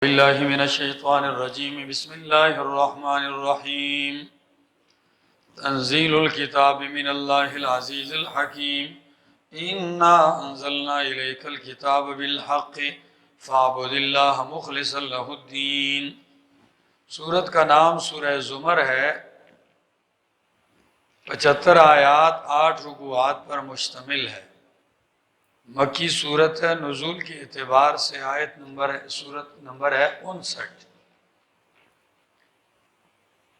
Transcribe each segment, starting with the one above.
باللہ من الشیطان الرجیم بسم اللہ الرحمن الرحیم تنزیل الکتاب من اللہ العزیز الحکیم انا انزلنا الیک الکتاب بالحق فاعبد اللہ مخلصا لہ الدین۔ سورت کا نام سورہ زمر ہے۔ 75 آیات 8 رکوعات پر مشتمل ہے۔ مکی صورت ہے، نزول کے اعتبار سے سورت نمبر ہے 59۔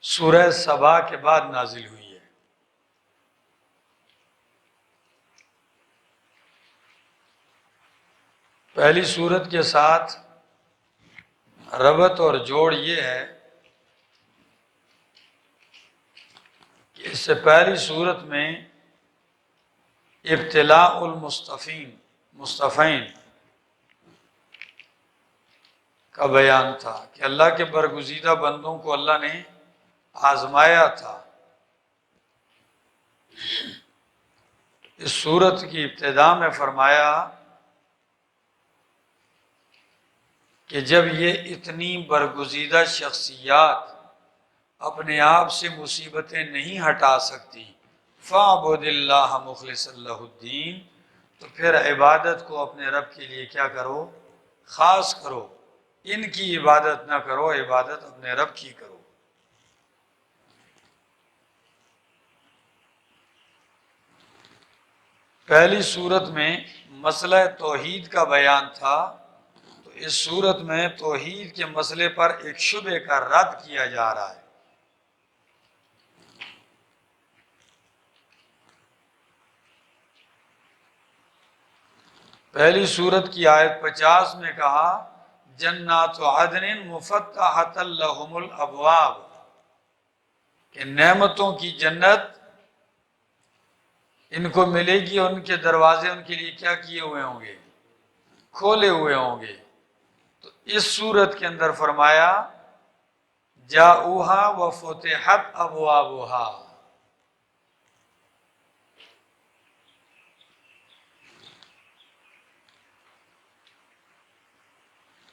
سورہ سبا کے بعد نازل ہوئی ہے۔ پہلی سورت کے ساتھ ربط اور جوڑ یہ ہے کہ اس سے پہلی سورت میں ابتلاء مصطفین کا بیان تھا کہ اللہ کے برگزیدہ بندوں کو اللہ نے آزمایا تھا۔ اس سورت کی ابتدا میں فرمایا کہ جب یہ اتنی برگزیدہ شخصیات اپنے آپ سے مصیبتیں نہیں ہٹا سکتی، فَاعْبُدِ اللَّهَ مُخْلِصًا لَهُ الدِّينَ، تو پھر عبادت کو اپنے رب کے لیے کیا کرو؟ خاص کرو۔ ان کی عبادت نہ کرو، عبادت اپنے رب کی کرو۔ پہلی صورت میں مسئلہ توحید کا بیان تھا، تو اس صورت میں توحید کے مسئلے پر ایک شبہ کا رد کیا جا رہا ہے۔ پہلی سورت کی آیت 50 میں کہا جنات عدن مفتحۃ لہم الابواب، کہ نعمتوں کی جنت ان کو ملے گی اور ان کے دروازے ان کے لیے کیا کیے ہوئے ہوں گے؟ کھولے ہوئے ہوں گے۔ تو اس سورت کے اندر فرمایا جاؤہا وفتحت ابوابہا،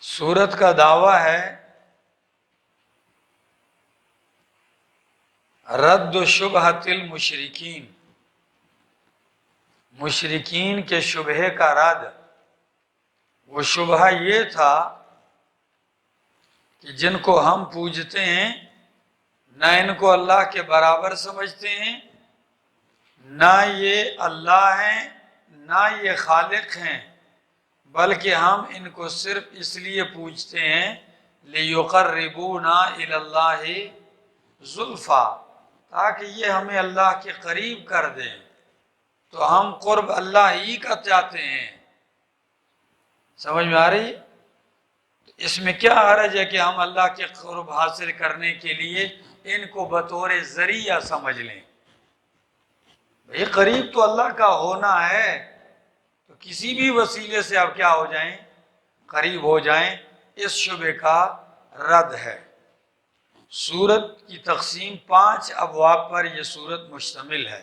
سورت کا دعویٰ ہے رد شبہۃ المشرکین، مشرکین کے شبہے کا رد۔ وہ شبہہ یہ تھا کہ جن کو ہم پوجتے ہیں نہ ان کو اللہ کے برابر سمجھتے ہیں، نہ یہ اللہ ہیں، نہ یہ خالق ہیں، بلکہ ہم ان کو صرف اس لیے پوجتے ہیں لِيُقَرِّبُونَا إِلَى اللَّهِ زُلْفَىٰ، تاکہ یہ ہمیں اللہ کے قریب کر دیں۔ تو ہم قرب اللہ ہی کا چاہتے ہیں۔ سمجھ میں آ رہی ہے؟ اس میں کیا حرج ہے کہ ہم اللہ کے قرب حاصل کرنے کے لیے ان کو بطور ذریعہ سمجھ لیں؟ بھئی قریب تو اللہ کا ہونا ہے، تو کسی بھی وسیلے سے آپ کیا ہو جائیں؟ قریب ہو جائیں۔ اس شبہ کا رد ہے۔ سورت کی تقسیم 5 ابواب پر یہ سورت مشتمل ہے۔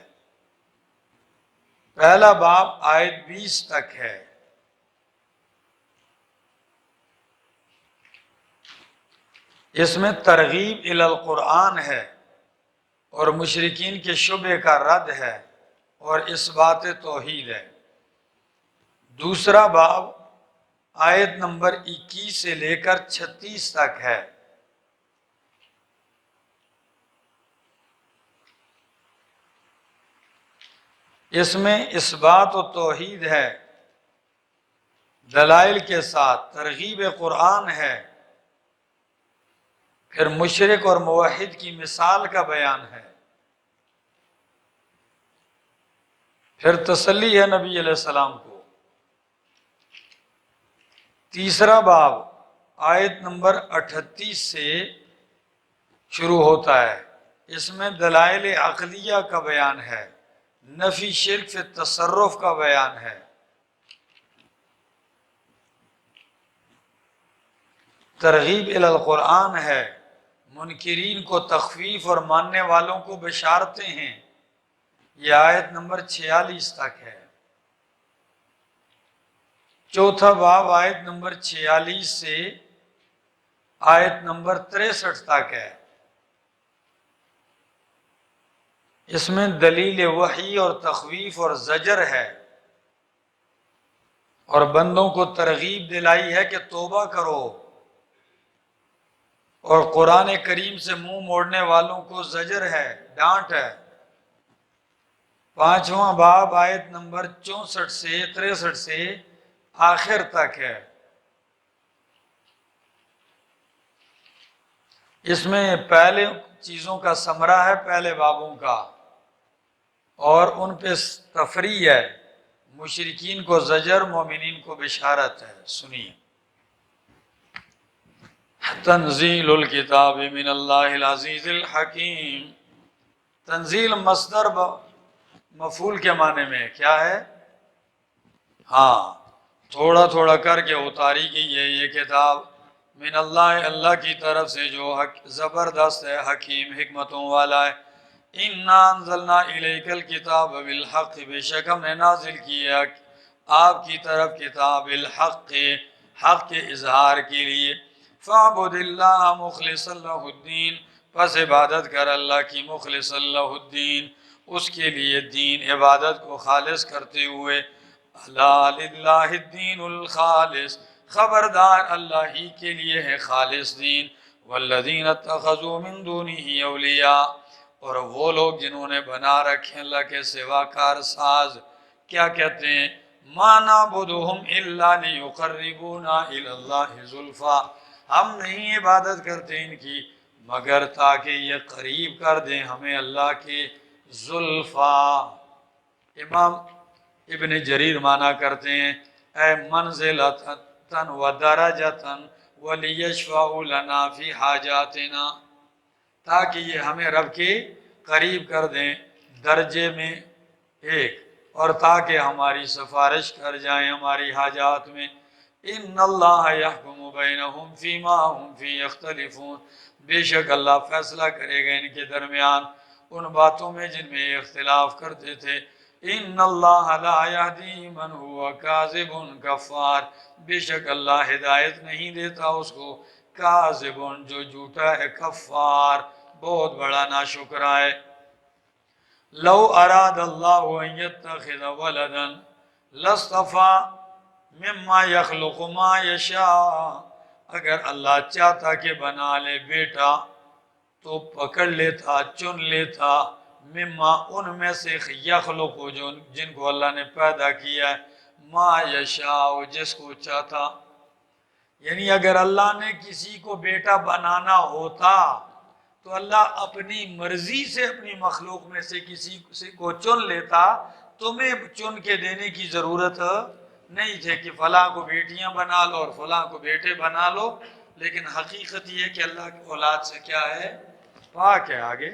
پہلا باب آیت 20 تک ہے۔ اس میں ترغیب الی القرآن ہے اور مشرکین کے شبہ کا رد ہے اور اثبات توحید ہے۔ دوسرا باب آیت نمبر 21 سے لے کر 36 تک ہے۔ اس میں اثبات و توحید ہے، دلائل کے ساتھ ترغیب قرآن ہے، پھر مشرک اور موحد کی مثال کا بیان ہے، پھر تسلی ہے نبی علیہ السلام کو۔ تیسرا باب آیت نمبر 38 سے شروع ہوتا ہے۔ اس میں دلائل عقلیہ کا بیان ہے، نفی شرک فی تصرف کا بیان ہے، ترغیب الی القرآن ہے، منکرین کو تخفیف اور ماننے والوں کو بشارتیں ہیں۔ یہ آیت نمبر 46 تک ہے۔ چوتھا باب آیت نمبر 46 سے آیت نمبر 63 تک ہے۔ اس میں دلیل وحی اور تخویف اور زجر ہے، اور بندوں کو ترغیب دلائی ہے کہ توبہ کرو، اور قرآن کریم سے منہ موڑنے والوں کو زجر ہے، ڈانٹ ہے۔ 5واں باب آیت نمبر 64 سے 63 سے آخر تک ہے۔ اس میں پہلے چیزوں کا ثمرہ ہے، پہلے بابوں کا، اور ان پہ تفریح ہے، مشرکین کو زجر، مومنین کو بشارت ہے۔ سنیے، تنزیل الکتاب من اللہ العزیز الحکیم۔ تنزیل مصدر مفعول کے معنی میں کیا ہے؟ ہاں، تھوڑا تھوڑا کر کے اتاری گئی ہے یہ کتاب، من اللہ، اللہ کی طرف سے، جو زبردست ہے، حکیم، حکمتوں والا ہے۔ اِنَّا أَنزَلْنَا إِلَيْكَ الْكِتَابَ بِالْحَقِّ، بے شک ہم نے نازل کیا آپ کی طرف کتاب، بالحق، حق کے اظہار کے لیے۔ فَاعْبُدِ اللَّهَ مُخْلِصًا لَهُ الدِّينَ، پس عبادت کر اللہ کی، مخلص اللہ الدین، اس کے لیے دین، عبادت کو خالص کرتے ہوئے۔ الا للہ الدین الخالص، خبردار اللہ ہی کے لیے ہے خالص دین۔ والذین اتخذوا من دونہ اولیاء، اور وہ لوگ جنہوں نے بنا رکھے اللہ کے سوا کارساز، کیا کہتے ہیں؟ ما نعبدہم الا لیقربونا الی اللہ زلفیٰ، ہم نہیں عبادت کرتے ان کی مگر تاکہ یہ قریب کر دیں ہمیں اللہ کے زلفیٰ۔ امام ابن جریر مانا کرتے ہیں اے منزلتن و درجتن ولیشفعوا لنا فی حاجاتنا، تاکہ یہ ہمیں رب کے قریب کر دیں درجے میں ایک، اور تاکہ ہماری سفارش کر جائیں ہماری حاجات میں۔ ان اللہ یحکم بینہم فیما ہم فی یختلفون، بے شک اللہ فیصلہ کرے گا ان کے درمیان ان باتوں میں جن میں یہ اختلاف کرتے تھے۔ ان اللہ لا یہدی من ہوا کاذب کفار، بے شک اللہ ہدایت نہیں دیتا اس کو کاذب جو جھوٹا ہے، کفار بہت بڑا ناشکرا ہے۔ لو اراد اللہ ان یتخذ ولدا لاصطفى مما یخلق ما یشاء، اگر اللہ چاہتا کہ بنا لے بیٹا تو پکڑ لیتا، چن لیتا، مما ان میں سے، یخلق جن کو اللہ نے پیدا کیا ہے، ما یشاء جس کو چاہتا، یعنی اگر اللہ نے کسی کو بیٹا بنانا ہوتا تو اللہ اپنی مرضی سے اپنی مخلوق میں سے کسی کو چن لیتا، تمہیں چن کے دینے کی ضرورت نہیں تھی کہ فلاں کو بیٹیاں بنا لو اور فلاں کو بیٹے بنا لو، لیکن حقیقت یہ ہے کہ اللہ کی اولاد سے کیا ہے؟ پاک ہے۔ آگے،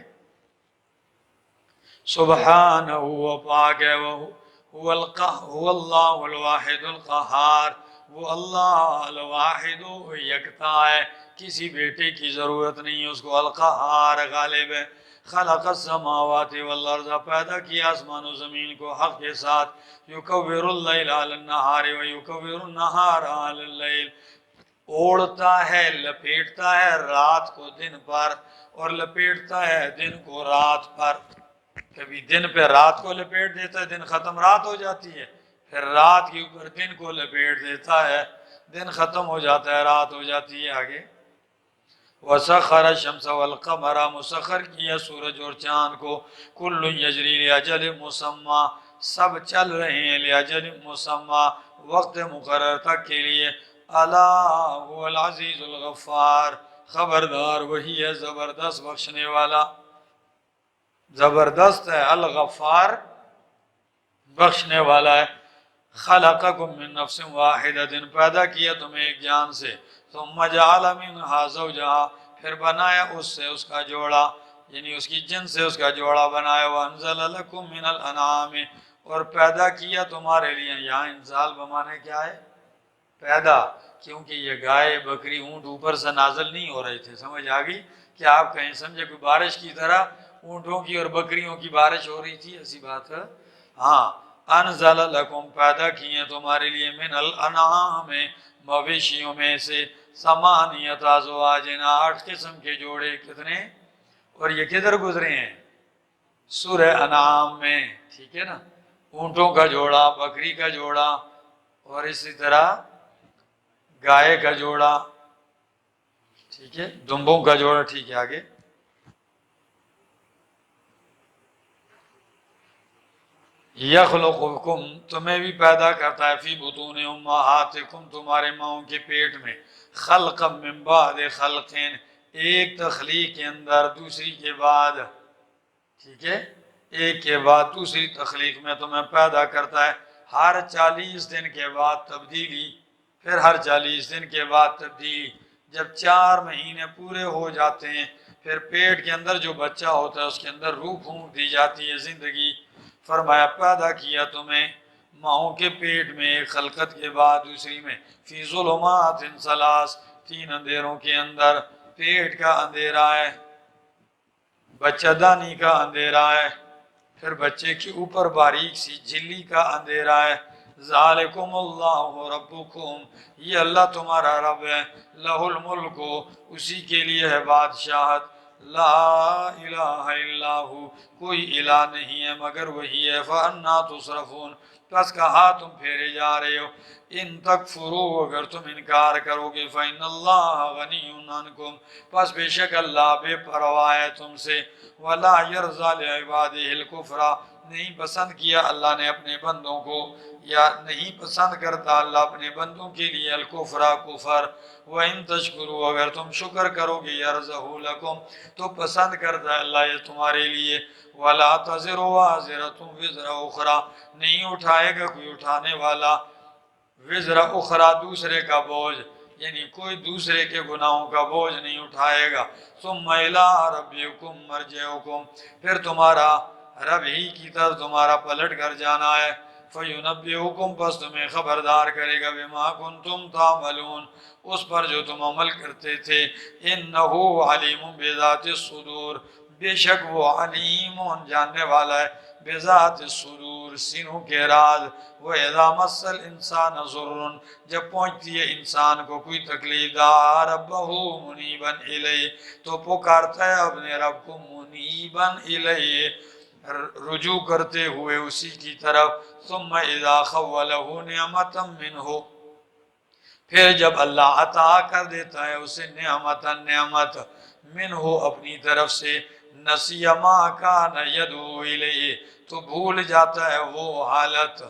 سبحانہ و پاک ہے، هو اللہ الواحد القہار، وہ اللہ الواحد یکتا ہے، کسی بیٹے کی ضرورت نہیں ہے اس کو، القہار غالب ہے۔ خلق السماوات والارض، پیدا کیا آسمان و زمین کو حق کے ساتھ، یکور اللیل علی النہار و یکور النہار علی اللیل، اوڑھتا ہے، لپیٹتا ہے رات کو دن پر اور لپیٹتا ہے دن کو رات پر، کبھی دن پہ رات کو لپیٹ دیتا ہے، دن ختم رات ہو جاتی ہے، پھر رات کے اوپر دن کو لپیٹ دیتا ہے، دن ختم ہو جاتا ہے، رات ہو جاتی ہے۔ آگے، وَسَخَّرَ الشَّمْسَ وَالْقَمَرَ، مسخر کیا سورج اور چاند کو، کل یجری لِأَجَلٍ مُّسَمًّى، سب چل رہے ہیں لِأَجَلٍ مُّسَمًّى، وقت مقرر تک کے لیے۔ الا هو العزیز الغفار، خبردار وہی ہے زبردست بخشنے والا، زبردست ہے، الغفار بخشنے والا ہے۔ خلقکم من نفس واحدۃ، پیدا کیا تمہیں ایک جان سے، ثم جعل منها زوجها، پھر بنایا اس سے اس کا جوڑا، یعنی اس کی جن سے اس کا جوڑا بنایا، وانزل لکم من الانعام، اور پیدا کیا تمہارے لیے، یہاں انزال بمانے کیا ہے؟ پیدا، کیونکہ یہ گائے، بکری، اونٹ اوپر سے نازل نہیں ہو رہے تھے، سمجھ آگئی؟ کہ آپ کہیں سمجھے کوئی بارش کی طرح اونٹوں کی اور بکریوں کی بارش ہو رہی تھی، ایسی بات ہے؟ ہاں، انزل لکم، پیدا کیے تمہارے لیے، من الانعام، مویشیوں میں سے، ثمانیۃ ازواج 8 قسم کے جوڑے کتنے؟ اور یہ کدھر گزرے ہیں؟ سورہ انعام میں، ٹھیک ہے نا، اونٹوں کا جوڑا، بکری کا جوڑا، اور اسی طرح گائے کا جوڑا، ٹھیک ہے، دمبوں کا جوڑا، ٹھیک ہے آگے۔ یخلقکم تمہیں بھی پیدا کرتا ہے، فی بطون امہاتکم تمہارے ماؤں کے پیٹ میں، خلقا من بعد خلقین ایک تخلیق کے اندر دوسری کے بعد، ٹھیک ہے، ایک کے بعد دوسری تخلیق میں تمہیں پیدا کرتا ہے، ہر 40 دن کے بعد تبدیلی، پھر ہر 40 دن کے بعد تبدیلی، جب 4 مہینے پورے ہو جاتے ہیں پھر پیٹ کے اندر جو بچہ ہوتا ہے اس کے اندر روح پھونک دی جاتی ہے زندگی۔ فرمایا پیدا کیا تمہیں ماؤں کے پیٹ میں ایک خلقت کے بعد دوسری میں، فی ظلمات ثلاث 3 اندھیروں کے اندر، پیٹ کا اندھیرا ہے، بچہ دانی کا اندھیرا ہے، پھر بچے کے اوپر باریک سی جھلی کا اندھیرا ہے۔ ذالکم اللہ ربکم یہ اللہ تمہارا رب ہے، لہ الملک اسی کے لیے ہے بادشاہت، لا الہ الا ہو کوئی الہ نہیں ہے مگر وہی ہے، فانا تصرفون پس کہاں تم پھیرے جا رہے ہو، ان تکفروا اگر تم انکار کرو گے، فإن اللہ غنی عنکم پس بے شک اللہ بے پرواہ ہے تم سے، ولا یرضی لعبادہ الکفر نہیں پسند کیا اللہ نے اپنے بندوں کو، یا نہیں پسند کرتا اللہ اپنے بندوں کے لیے الکفر کفر، وَإِن تشکروا اگر تم شکر کرو گے یرضہ لکم تو پسند کرتا ہے اللہ یہ تمہارے لیے، وَلَا تَزِرُ وَازِرَةٌ وِزْرَ أُخْرَى نہیں اٹھائے گا کوئی اٹھانے والا، وزر اخرى دوسرے کا بوجھ، یعنی کوئی دوسرے کے گناہوں کا بوجھ نہیں اٹھائے گا، ثم إِلَىٰ رَبِّكُمْ مَرْجِعُكُمْ پھر تمہارا رب ہی کی طرف تمہارا پلٹ کر جانا ہے، فَيُنَبِّئُكُمْ پس تمہیں خبردار کرے گا بِمَا كُنْتُمْ تَعْمَلُونَ اس پر جو تم عمل کرتے تھے، إِنَّهُ عَلِيمٌ بِذَاتِ الصُّدُورِ بے شک وہ علیم جاننے والا ہے بذات الصدور سینوں کے راز، وَإِذَا مَسَّ الْإِنسَانَ ضُرٌّ جب پہنچتی ہے انسان کو کوئی تکلیف، دعا ربہ منیبا الیہ تو پکارتا ہے اپنے رب کو منیبا الیہ رجوع کرتے ہوئے اسی کی طرف، ثم اذا خولہ نعمتا منہ پھر جب اللہ عطا کر دیتا ہے اسے نعمت منہ اپنی طرف سے، نسی ما کان یدعو الیہ تو بھول جاتا ہے وہ حالت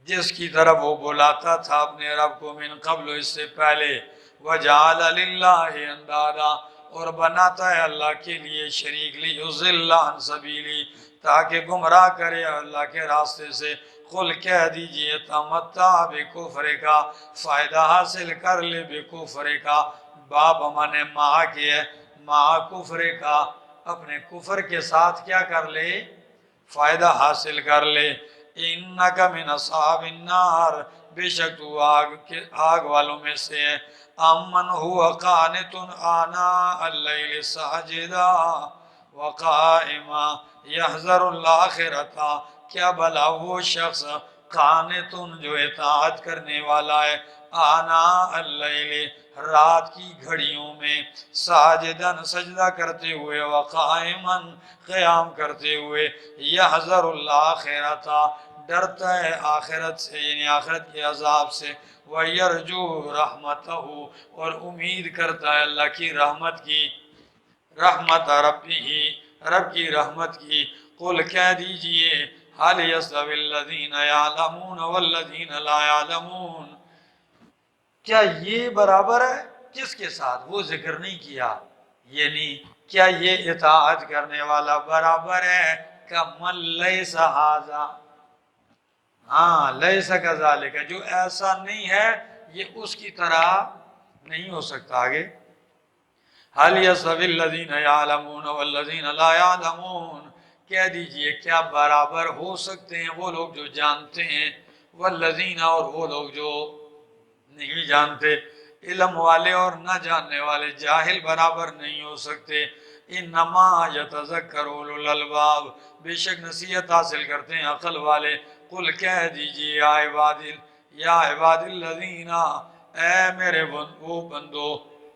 جس کی طرف وہ بلاتا تھا اپنے رب کو، من قبل اس سے پہلے، وجعل للہ اندادا اور بناتا ہے اللہ کے لیے شریک، لیضل عن سبیلی تاکہ گمراہ کرے اللہ کے راستے سے، قل کہہ دیجئے تمتع بکفر کا فائدہ حاصل کر لے بکفر کا، باب مانے ماں کے ہے، ماں کفر کا اپنے کفر کے ساتھ کیا کر لے فائدہ حاصل کر لے، انکا من اصحاب النار بے شک تو آگ والوں میں سے ہے، امن ہوا قانت آناء اللیل ساجدا وقائما یحذر الاخرتا کیا بھلا وہ شخص قانتن جو اطاعت کرنے والا ہے، آناء اللیل رات کی گھڑیوں میں، ساجدن سجدہ کرتے ہوئے، وقائمن قیام کرتے ہوئے، یحذر الاخرتا ڈرتا ہے آخرت سے یعنی آخرت کے عذاب سے، وَيَرْجُو رَحْمَتَهُ اور امید کرتا ہے اللہ کی رحمت کی، رحمت رب کی رحمت کی، قل کہہ دیجئے حَلْ يَسْتَوِي الَّذِينَ يَعْلَمُونَ وَالَّذِينَ لَا يَعْلَمُونَ کیا یہ برابر ہے کس کے ساتھ؟ وہ ذکر نہیں کیا، یعنی کیا یہ اطاعت کرنے والا برابر ہے کَمَّن لَيْسَ هَذَا ہاں لیسا کذالک جو ایسا نہیں ہے یہ اس کی طرح نہیں ہو سکتا۔ آگے حَلْ يَسْتَوِي الَّذِينَ يَعْلَمُونَ وَالَّذِينَ لَا يَعْلَمُونَ کہہ دیجئے کیا برابر ہو سکتے ہیں وہ لوگ جو جانتے ہیں، والذین اور وہ لوگ جو نہیں جانتے، علم والے اور نہ جاننے والے جاہل برابر نہیں ہو سکتے، انما یتذکر اولو الالباب بے شک نصیحت حاصل کرتے ہیں عقل والے، قل کہہ دیجئے یا عباد الذین اے میرے وہ بندو،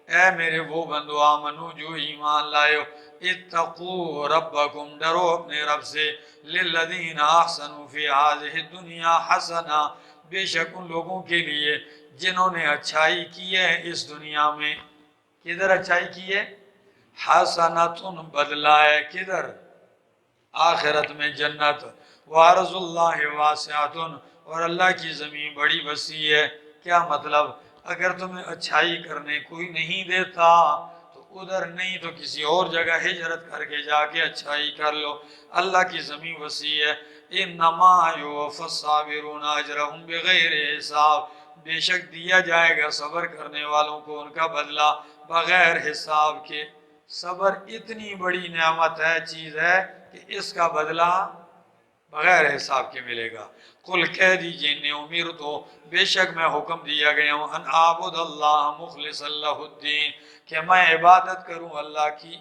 اے میرے وہ بندو آمنو جو ایمان لائے ہو، اتقو ربکم ڈرو اپنے رب سے، للذین احسنوا فی ہذہ الدنیا حسنہ بے شک ان لوگوں کے لیے جنہوں نے اچھائی کی ہے اس دنیا میں، کدھر اچھائی کی ہے؟ حسنۃ بدلہ ہے، کدھر؟ آخرت میں جنت، وارض اللہ واسعۃ اور اللہ کی زمین بڑی وسیع ہے۔ کیا مطلب؟ اگر تمہیں اچھائی کرنے کوئی نہیں دیتا تو ادھر نہیں تو کسی اور جگہ ہجرت کر کے جا کے اچھائی کر لو، اللہ کی زمین وسیع ہے۔ انما یوفی الصابرون اجرہم بغیر حساب، بے شک دیا جائے گا صبر کرنے والوں کو ان کا بدلہ بغیر حساب کے۔ صبر اتنی بڑی نعمت ہے، چیز ہے کہ اس کا بدلہ بغیر حساب کے ملے گا۔ قل کہہ دیجئے انی امرت، بے شک میں حکم دیا گیا ہوں، ان اعبد اللہ مخلصا لہ الدین، کہ میں عبادت کروں اللہ کی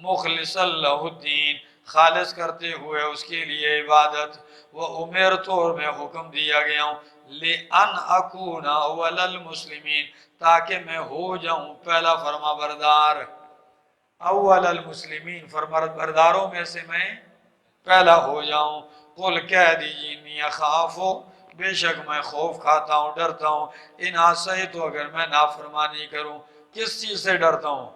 مخلصا لہ الدین، خالص کرتے ہوئے اس کے لیے عبادت۔ وہ امرت، اور میں حکم دیا گیا ہوں، لِأَنْ أَكُونَ أَوَّلَ الْمُسْلِمِينَ، تاکہ میں ہو جاؤں پہلا فرما بردار، اول المسلمین فرما برداروں میں سے میں پہلا ہو جاؤں۔ قل کہہ دیجیے انی اخاف، بے شک میں خوف کھاتا ہوں، ڈرتا ہوں، ان عصیت، اگر میں نافرمانی کروں۔ کس چیز سے ڈرتا ہوں؟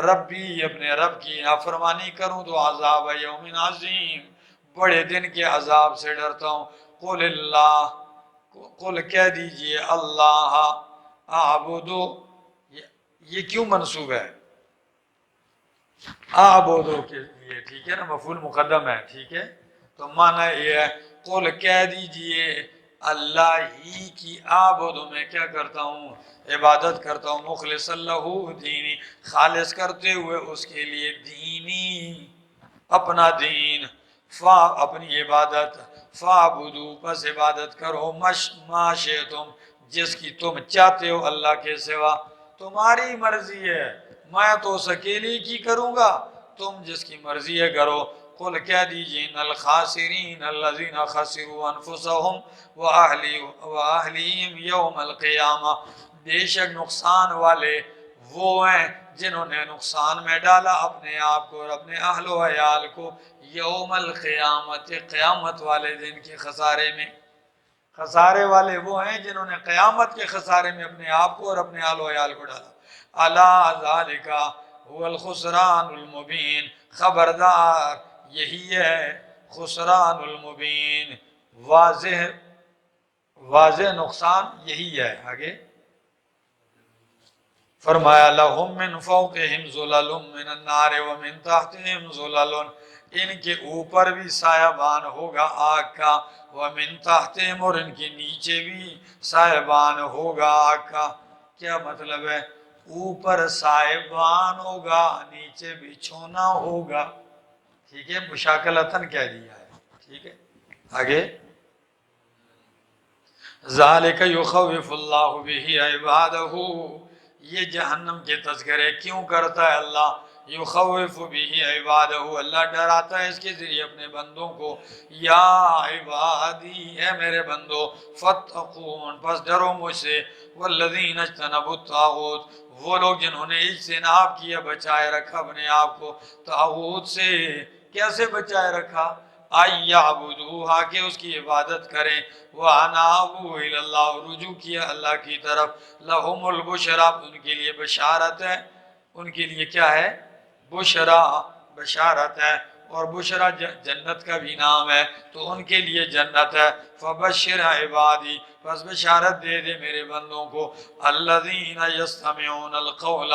ربی، اپنے رب کی نافرمانی کروں تو عذاب یوم عظیم، بڑے دن کے عذاب سے ڈرتا ہوں۔ قل اللہ، قل کہہ دیجئے اللہ اعبدو، یہ کیوں منصوب ہے؟ اعبدو کے لیے، ٹھیک ہے نا، مفعول مقدم ہے، ٹھیک ہے، تو معنی یہ ہے قل کہہ دیجئے اللہ ہی کی اعبدو، میں کیا کرتا ہوں؟ عبادت کرتا ہوں، مخلص لہ دینی، خالص کرتے ہوئے اس کے لیے دینی، اپنا دین، اپنی عبادت، فاعبدو، پس عبادت کرو، ما شئتم، جس کی تم چاہتے ہو اللہ کے سوا، تمہاری مرضی ہے، میں تو اس اکیلی کی کروں گا، تم جس کی مرضی ہے کرو۔ قل کہہ دیجئے ان الخاسرین الذین خسروا انفسهم واہلیہم یوم القیامہ، بے شک نقصان والے وہ ہیں جنہوں نے نقصان میں ڈالا اپنے آپ کو اور اپنے اہل و عیال کو، یوم القیامت، قیامت والے دن کے خسارے میں۔ خسارے والے وہ ہیں جنہوں نے قیامت کے خسارے میں اپنے آپ کو اور اپنے اہل و عیال کو ڈالا۔ الا ذالک هو الخسران المبین، خبردار یہی ہے خسران المبین، واضح نقصان یہی ہے۔ آگے فرمایا لہم من فوقہم ظلل من النار ومن تحتہم ظلل، ان کے اوپر بھی سایبان ہوگا آگ کا، ومن تحتہم، اور ان کے نیچے بھی سایبان ہوگا آگ کا۔ کیا مطلب ہے؟ اوپر سایبان ہوگا، نیچے بچھونا ہوگا، ٹھیک ہے، مشاکلتاً کہہ دیا ہے، ٹھیک ہے۔ آگے ذالک یخوف اللہ بہ عبادہ، یہ جہنم کے تذکرے کیوں کرتا ہے اللہ؟ یخوف بہ عبادہ، اللہ ڈراتا ہے اس کے ذریعے اپنے بندوں کو۔ یا عبادی، اے میرے بندو، فاتقون، پس ڈرو مجھ سے، والذین اجتنبوا الطاغوت، وہ لوگ جنہوں نے اجتناب کیا، بچائے رکھا اپنے آپ کو طاغوت سے۔ کیسے بچائے رکھا؟ اَيَّعْبُدُوهَا، کہ اس کی عبادت کریں، وَأَنَابُوا إِلَى اللَّهِ، رجوع کیا اللہ کی طرف، لَهُمُ الْبُشْرَى، ان کے لیے بشارت ہے، ان کے لیے کیا ہے؟ بشرا، بشارت ہے، اور بشرا جنت کا بھی نام ہے، تو ان کے لیے جنت ہے۔ فَبَشِّرْ عِبَادِي، پس بشارت دے دے میرے بندوں کو، الَّذِينَ يَسْتَمِعُونَ الْقَوْلَ،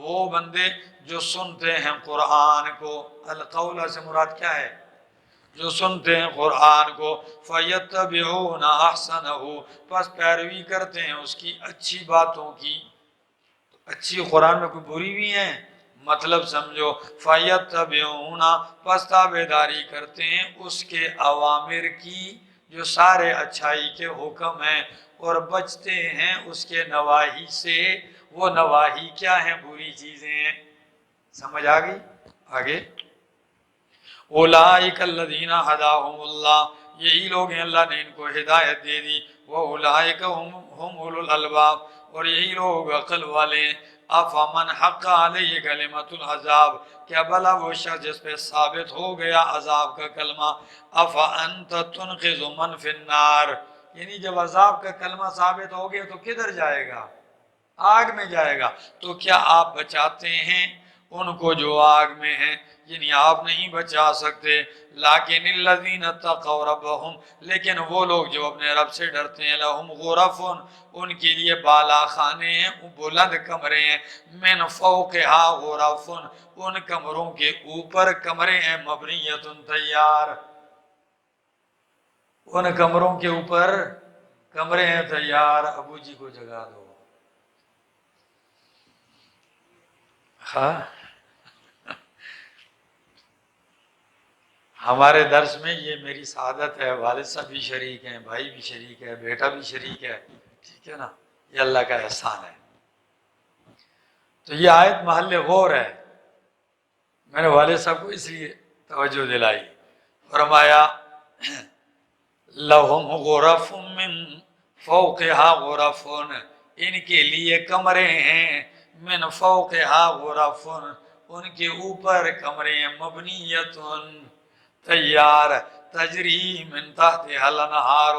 وہ بندے جو سنتے ہیں قرآن کو، القول سے مراد کیا ہے؟ جو سنتے ہیں قرآن کو، فَيَتَّبِعُونَ أَحْسَنَهُ، پس پیروی کرتے ہیں اس کی اچھی باتوں کی۔ اچھی قرآن میں کوئی بری بھی ہیں؟ مطلب سمجھو، فَيَتَّبِعُونَ، پس تابعداری کرتے ہیں اس کے اوامر کی، جو سارے اچھائی کے حکم ہیں، اور بچتے ہیں اس کے نواہی سے، وہ نواہی کیا ہیں؟ بری چیزیں ہیں۔ سمجھ آگئی؟ آگے اولئک الذین ھداھم اللہ، یہی لوگ ہیں اللہ نے ان کو ہدایت دے دی، واولئک ھم اولو الالباب، اور یہی لوگ عقل والے ہیں۔ افمن حق علیہ کلمۃ العذاب، کیا بھلا وہ شخص جس پہ ثابت ہو گیا عذاب کا کلمہ، افانت تنقذ من فی النار، یعنی جب عذاب کا کلمہ ثابت ہو گیا تو کدھر جائے گا؟ آگ میں جائے گا، تو کیا آپ بچاتے ہیں ان کو جو آگ میں ہیں؟ یعنی آپ نہیں بچا سکتے۔ لیکن الذین اتقوا ربہم، لیکن وہ لوگ جو اپنے رب سے ڈرتے ہیں، لہم غرف، ان کے لیے بالا خانے ہیں، بلند کمرے ہیں، من فوقہا غرف، ان کمروں کے اوپر کمرے ہیں، مبنیۃ تیار، ان کمروں کے اوپر کمرے ہیں تیار۔ ابو جی کو جگا دو۔ ہاں، ہمارے درس میں یہ میری سعادت ہے، والد صاحب بھی شریک ہیں، بھائی بھی شریک ہے، بیٹا بھی شریک ہے، ٹھیک ہے نا، یہ اللہ کا احسان ہے۔ تو یہ آیت محل غور ہے، میں نے والد صاحب کو اس لیے توجہ دلائی۔ فرمایا لہم غرف من فوقہا غرف، ان کے لیے کمرے ہیں، من فوقہا غرف، ان کے اوپر کمرے ہیں، مبنیۃ تیار، تجری من تحتہا الانہار،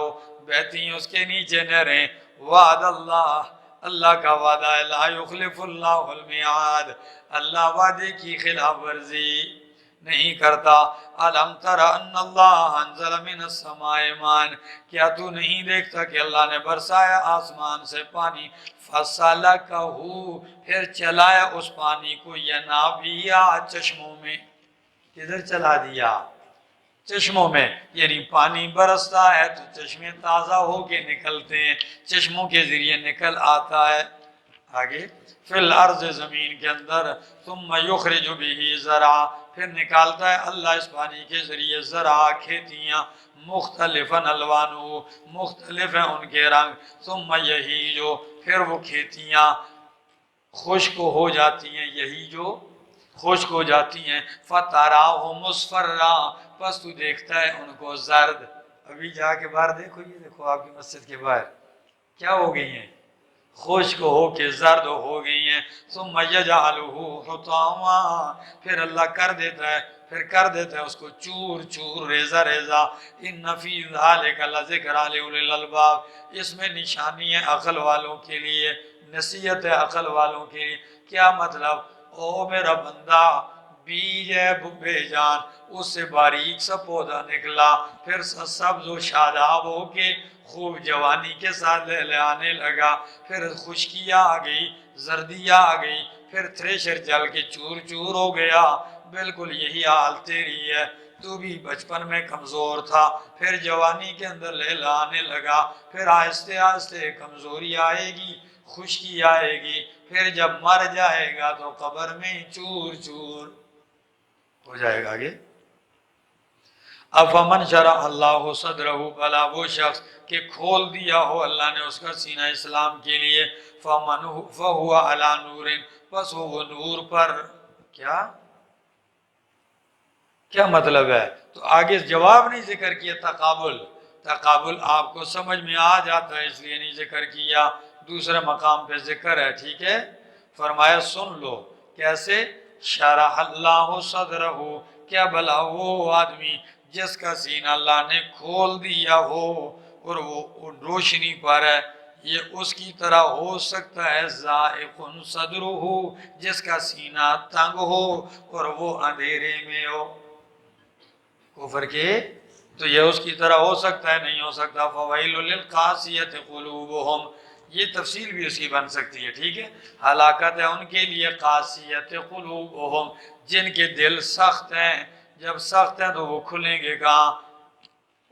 بہتی ہیں اس کے نیچے نہریں، وعد اللہ، اللہ کا وعدہ ہے، لا یخلف اللہ المیعاد، اللہ وعدے کی خلاف ورزی نہیں کرتا۔ الم تر ان اللہ انزل من السماء ماء، کیا تو نہیں دیکھتا کہ اللہ نے برسایا آسمان سے پانی، فسلکہ، پھر چلایا اس پانی کو، ینابیع، چشموں میں، کدھر چلا دیا؟ چشموں میں، یعنی پانی برستا ہے تو چشمے تازہ ہو کے نکلتے ہیں، چشموں کے ذریعے نکل آتا ہے۔ آگے فی الارض، زمین کے اندر، ثم یخرج به زرعا، پھر نکالتا ہے اللہ اس پانی کے ذریعے زرع، کھیتیاں، مختلفا الوانہ، مختلف ہیں ان کے رنگ، ثم یہیج، پھر وہ کھیتیاں خشک ہو جاتی ہیں، یہی جو خشک ہو جاتی ہیں، فتراہ مصفرا، پس تو دیکھتا ہے ان کو زرد۔ ابھی جا کے باہر دیکھو، یہ دیکھو آپ کی مسجد کے باہر کیا ہو گئی ہیں؟ خشک ہو کے زرد ہو گئی ہیں۔ ثم یجعلہ حطاما، پھر اللہ کر دیتا ہے اس کو چور چور، ریزہ ریزہ۔ ان فی ذلک لذکری لأولی الالباب، اس میں نشانی ہے عقل والوں کے لیے، نصیحت ہے عقل والوں کے لیے۔ کیا مطلب؟ او میرا بندہ، بیج ہے بے جان، اس سے باریک سا پودا نکلا، پھر سبز و شاداب ہو کے خوب جوانی کے ساتھ لہلانے لگا، پھر خشکیاں آ گئی، زردیاں آ گئی، پھر تھریشر چل کے چور چور ہو گیا۔ بالکل یہی حال تیری ہے، تو بھی بچپن میں کمزور تھا، پھر جوانی کے اندر لہلانے لگا، پھر آہستہ آہستہ کمزوری آئے گی، خشکی آئے گی، پھر جب مر جائے گا تو قبر میں چور چور ہو جائے گا۔ آگے افمن شرح اللہ صدرہ، بھلا وہ شخص کہ کھول دیا ہو اللہ نے اس کا سینہ اسلام کے لیے، فہو علی نور، پس وہ نور پر، کیا مطلب ہے؟ تو آگے جواب نہیں ذکر کیا، تقابل آپ کو سمجھ میں آ جاتا ہے اس لیے نہیں ذکر کیا، دوسرے مقام پہ ذکر ہے، ٹھیک ہے۔ فرمایا سن لو کیسے، شرح اللہ صدرہ، کیا بھلا وہ آدمی جس کا سینہ اللہ نے کھول دیا ہو اور وہ روشنی پر ہے، یہ اس کی طرح ہو سکتا ہے ضائق صدرہ، جس کا سینہ تنگ ہو اور وہ اندھیرے میں ہو کفر کے، تو یہ اس کی طرح ہو سکتا ہے؟ نہیں ہو سکتا۔ فویل للقاسیۃ قلوبہم، یہ تفصیل بھی اس کی بن سکتی ہے، ٹھیک ہے۔ ہلاکت ہے ان کے لیے قاسیۃ قلوبہم، جن کے دل سخت ہیں، جب سخت ہیں تو وہ کھلیں گے کہاں؟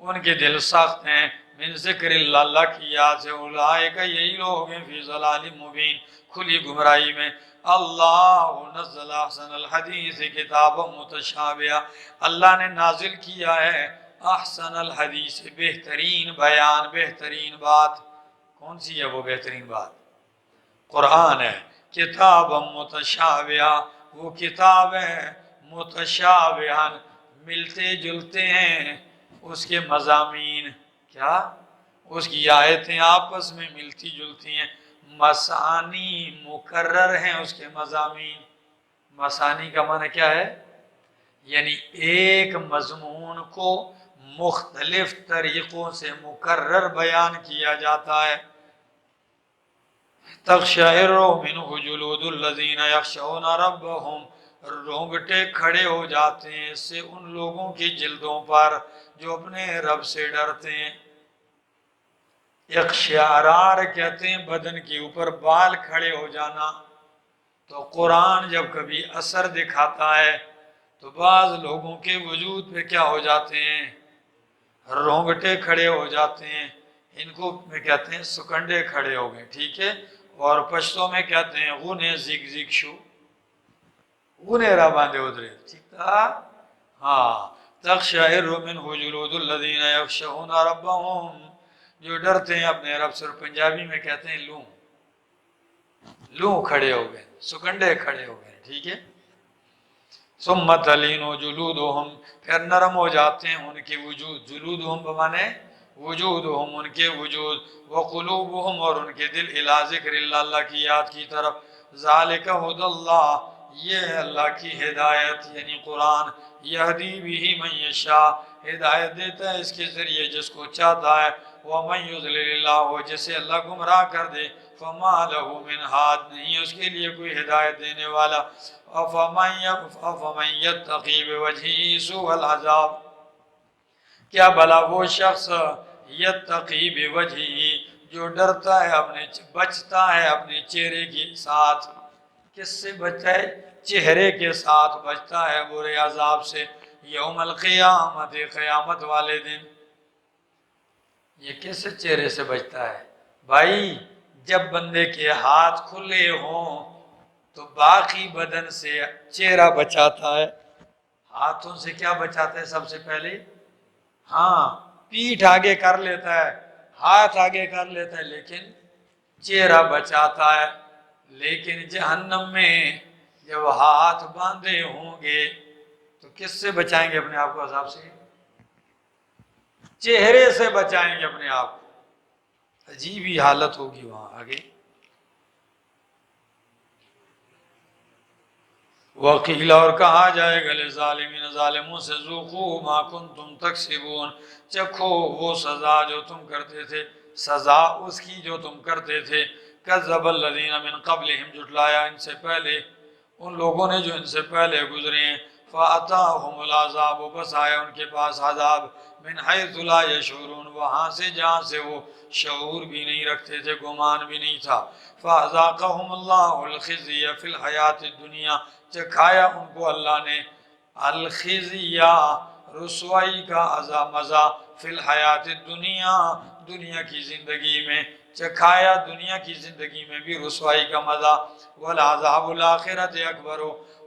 ان کے دل سخت ہیں، من ذکر اللہ کی یاد سے، اولئک، یہی لوگ ہیں، فی ضلال مبین، کھلی گمراہی میں۔ اللہ نزل احسن الحدیث کتابا متشابہا، اللہ نے نازل کیا ہے احسن الحدیث، بہترین بیان، بہترین بات۔ کون سی ہے وہ بہترین بات؟ قرآن ہے۔ کتابا متشابہا، وہ کتاب ہے متشابہا، ملتے جلتے ہیں اس کے مضامین، کیا؟ اس کی آیتیں آپس میں ملتی جلتی ہیں، مسانی مکرر ہیں اس کے مضامین۔ مسانی کا معنی کیا ہے؟ یعنی ایک مضمون کو مختلف طریقوں سے مکرر بیان کیا جاتا ہے۔ تقشعر منہ جلود الذین یخشون ربہم، رونگٹے کھڑے ہو جاتے ہیں اس سے ان لوگوں کی جلدوں پر جو اپنے رب سے ڈرتے ہیں۔ اقشعرار کہتے ہیں بدن کے اوپر بال کھڑے ہو جانا۔ تو قرآن جب کبھی اثر دکھاتا ہے تو بعض لوگوں کے وجود پہ کیا ہو جاتے ہیں؟ رونگٹے کھڑے ہو جاتے ہیں۔ ان کو میں کہتے ہیں سکنڈے کھڑے ہو گئے، ٹھیک ہے؟ اور پشتوں میں کہتے ہیں غنے زگ زگ شو، غنے را باندھے ادھرے، ٹھیک تھا؟ ہاں، تقشعر منہ جلود الذین یخشون ربہم، جو ڈرتے ہیں اپنے رب سے، اور پنجابی میں کہتے ہیں لوں کھڑے ہو گئے، سکنڈے کھڑے ہو گئے، ٹھیک ہے؟ ثم تلین جلودہم، پھر نرم ہو جاتے ہیں ان کے وجود، جلودہم بمانے وجودہم، ان کے وجود، وقلوبہم، اور ان کے دل، الی ذکر اللہ، اللہ کی یاد کی طرف، ذالک ھدی اللہ، یہ ہے اللہ کی ہدایت یعنی قرآن، یہدی بہ من یشاء، ہدایت دیتا ہے اس کے ذریعے جس کو چاہتا ہے، ومن یضلل اللہ، جسے اللہ گمراہ کر دے، فما لہ من ہاد، نہیں اس کے لیے کوئی ہدایت دینے والا، افمن یتقی بوجہہ سوء العذاب، کیا بھلا وہ شخص یتقی بوجہہ جو ڈرتا ہے بچتا ہے اپنے چہرے کے ساتھ، کس سے بچتا ہے؟ چہرے کے ساتھ بچتا ہے برے عذاب سے، یوم القیامت، قیامت والے دن۔ یہ کس چہرے سے بچتا ہے؟ بھائی جب بندے کے ہاتھ کھلے ہوں تو باقی بدن سے چہرہ بچاتا ہے، ہاتھوں سے کیا بچاتا ہے سب سے پہلے؟ ہاں، پیٹھ آگے کر لیتا ہے، ہاتھ آگے کر لیتا ہے، لیکن چہرہ بچاتا ہے۔ لیکن جہنم میں جب ہاتھ باندھے ہوں گے تو کس سے بچائیں گے اپنے آپ کو عذاب سے؟ چہرے سے بچائیں گے اپنے آپ کو۔ عجیب ہی حالت ہوگی وہاں آگے۔ وقیل، اور کہا جائے گا للظالمین، ظالموں سے، ذوقوا ما کنتم تکسبون، چکھو وہ سزا جو تم کرتے تھے، سزا اس کی جو تم کرتے تھے۔ کذب الذین من قبلہم، جھٹلایا ان سے پہلے ان لوگوں نے جو ان سے پہلے گزرے ہیں، فاتاہم العذاب، بس آیا ان کے پاس عذاب، من حیث لا یشعرون، وہاں سے جہاں سے وہ شعور بھی نہیں رکھتے تھے، گمان بھی نہیں تھا۔ فاذاقہم اللہ الخزی فی الحیات الدنیا، چکھایا ان کو اللہ نے الخزی، رسوائی کا عذاب، مزہ، فی الحیات الدنیا، دنیا کی زندگی میں چکھایا، دنیا کی زندگی میں بھی رسوائی کا مزہ، والعذاب الآخرت اکبر،